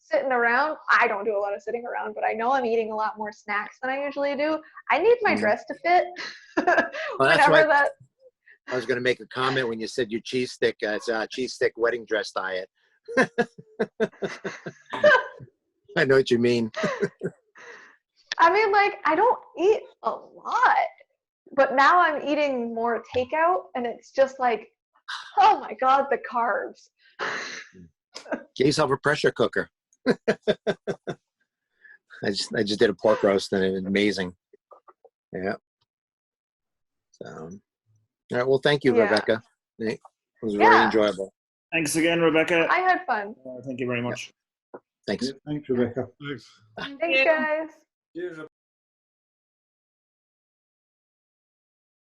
sitting around. I don't do a lot of sitting around, but I know I'm eating a lot more snacks than I usually do. I need my dress to fit.
Well, that's
Whenever
why
that.
I was going to make a comment when you said your cheese stick. It's a cheese stick wedding dress diet. I know what you mean.
I mean, like, I don't eat a lot, but now I'm eating more takeout, and it's just like, oh my God, the carbs.
Get yourself a pressure cooker. I just did a pork roast, and it was amazing. Yeah. So, all right. Well, thank you, Rebecca. It was very enjoyable.
Thanks again, Rebecca.
I had fun.
Thank you very much.
Thanks.
Thanks, Rebecca.
Thanks.
Thanks, guys.
Cheers.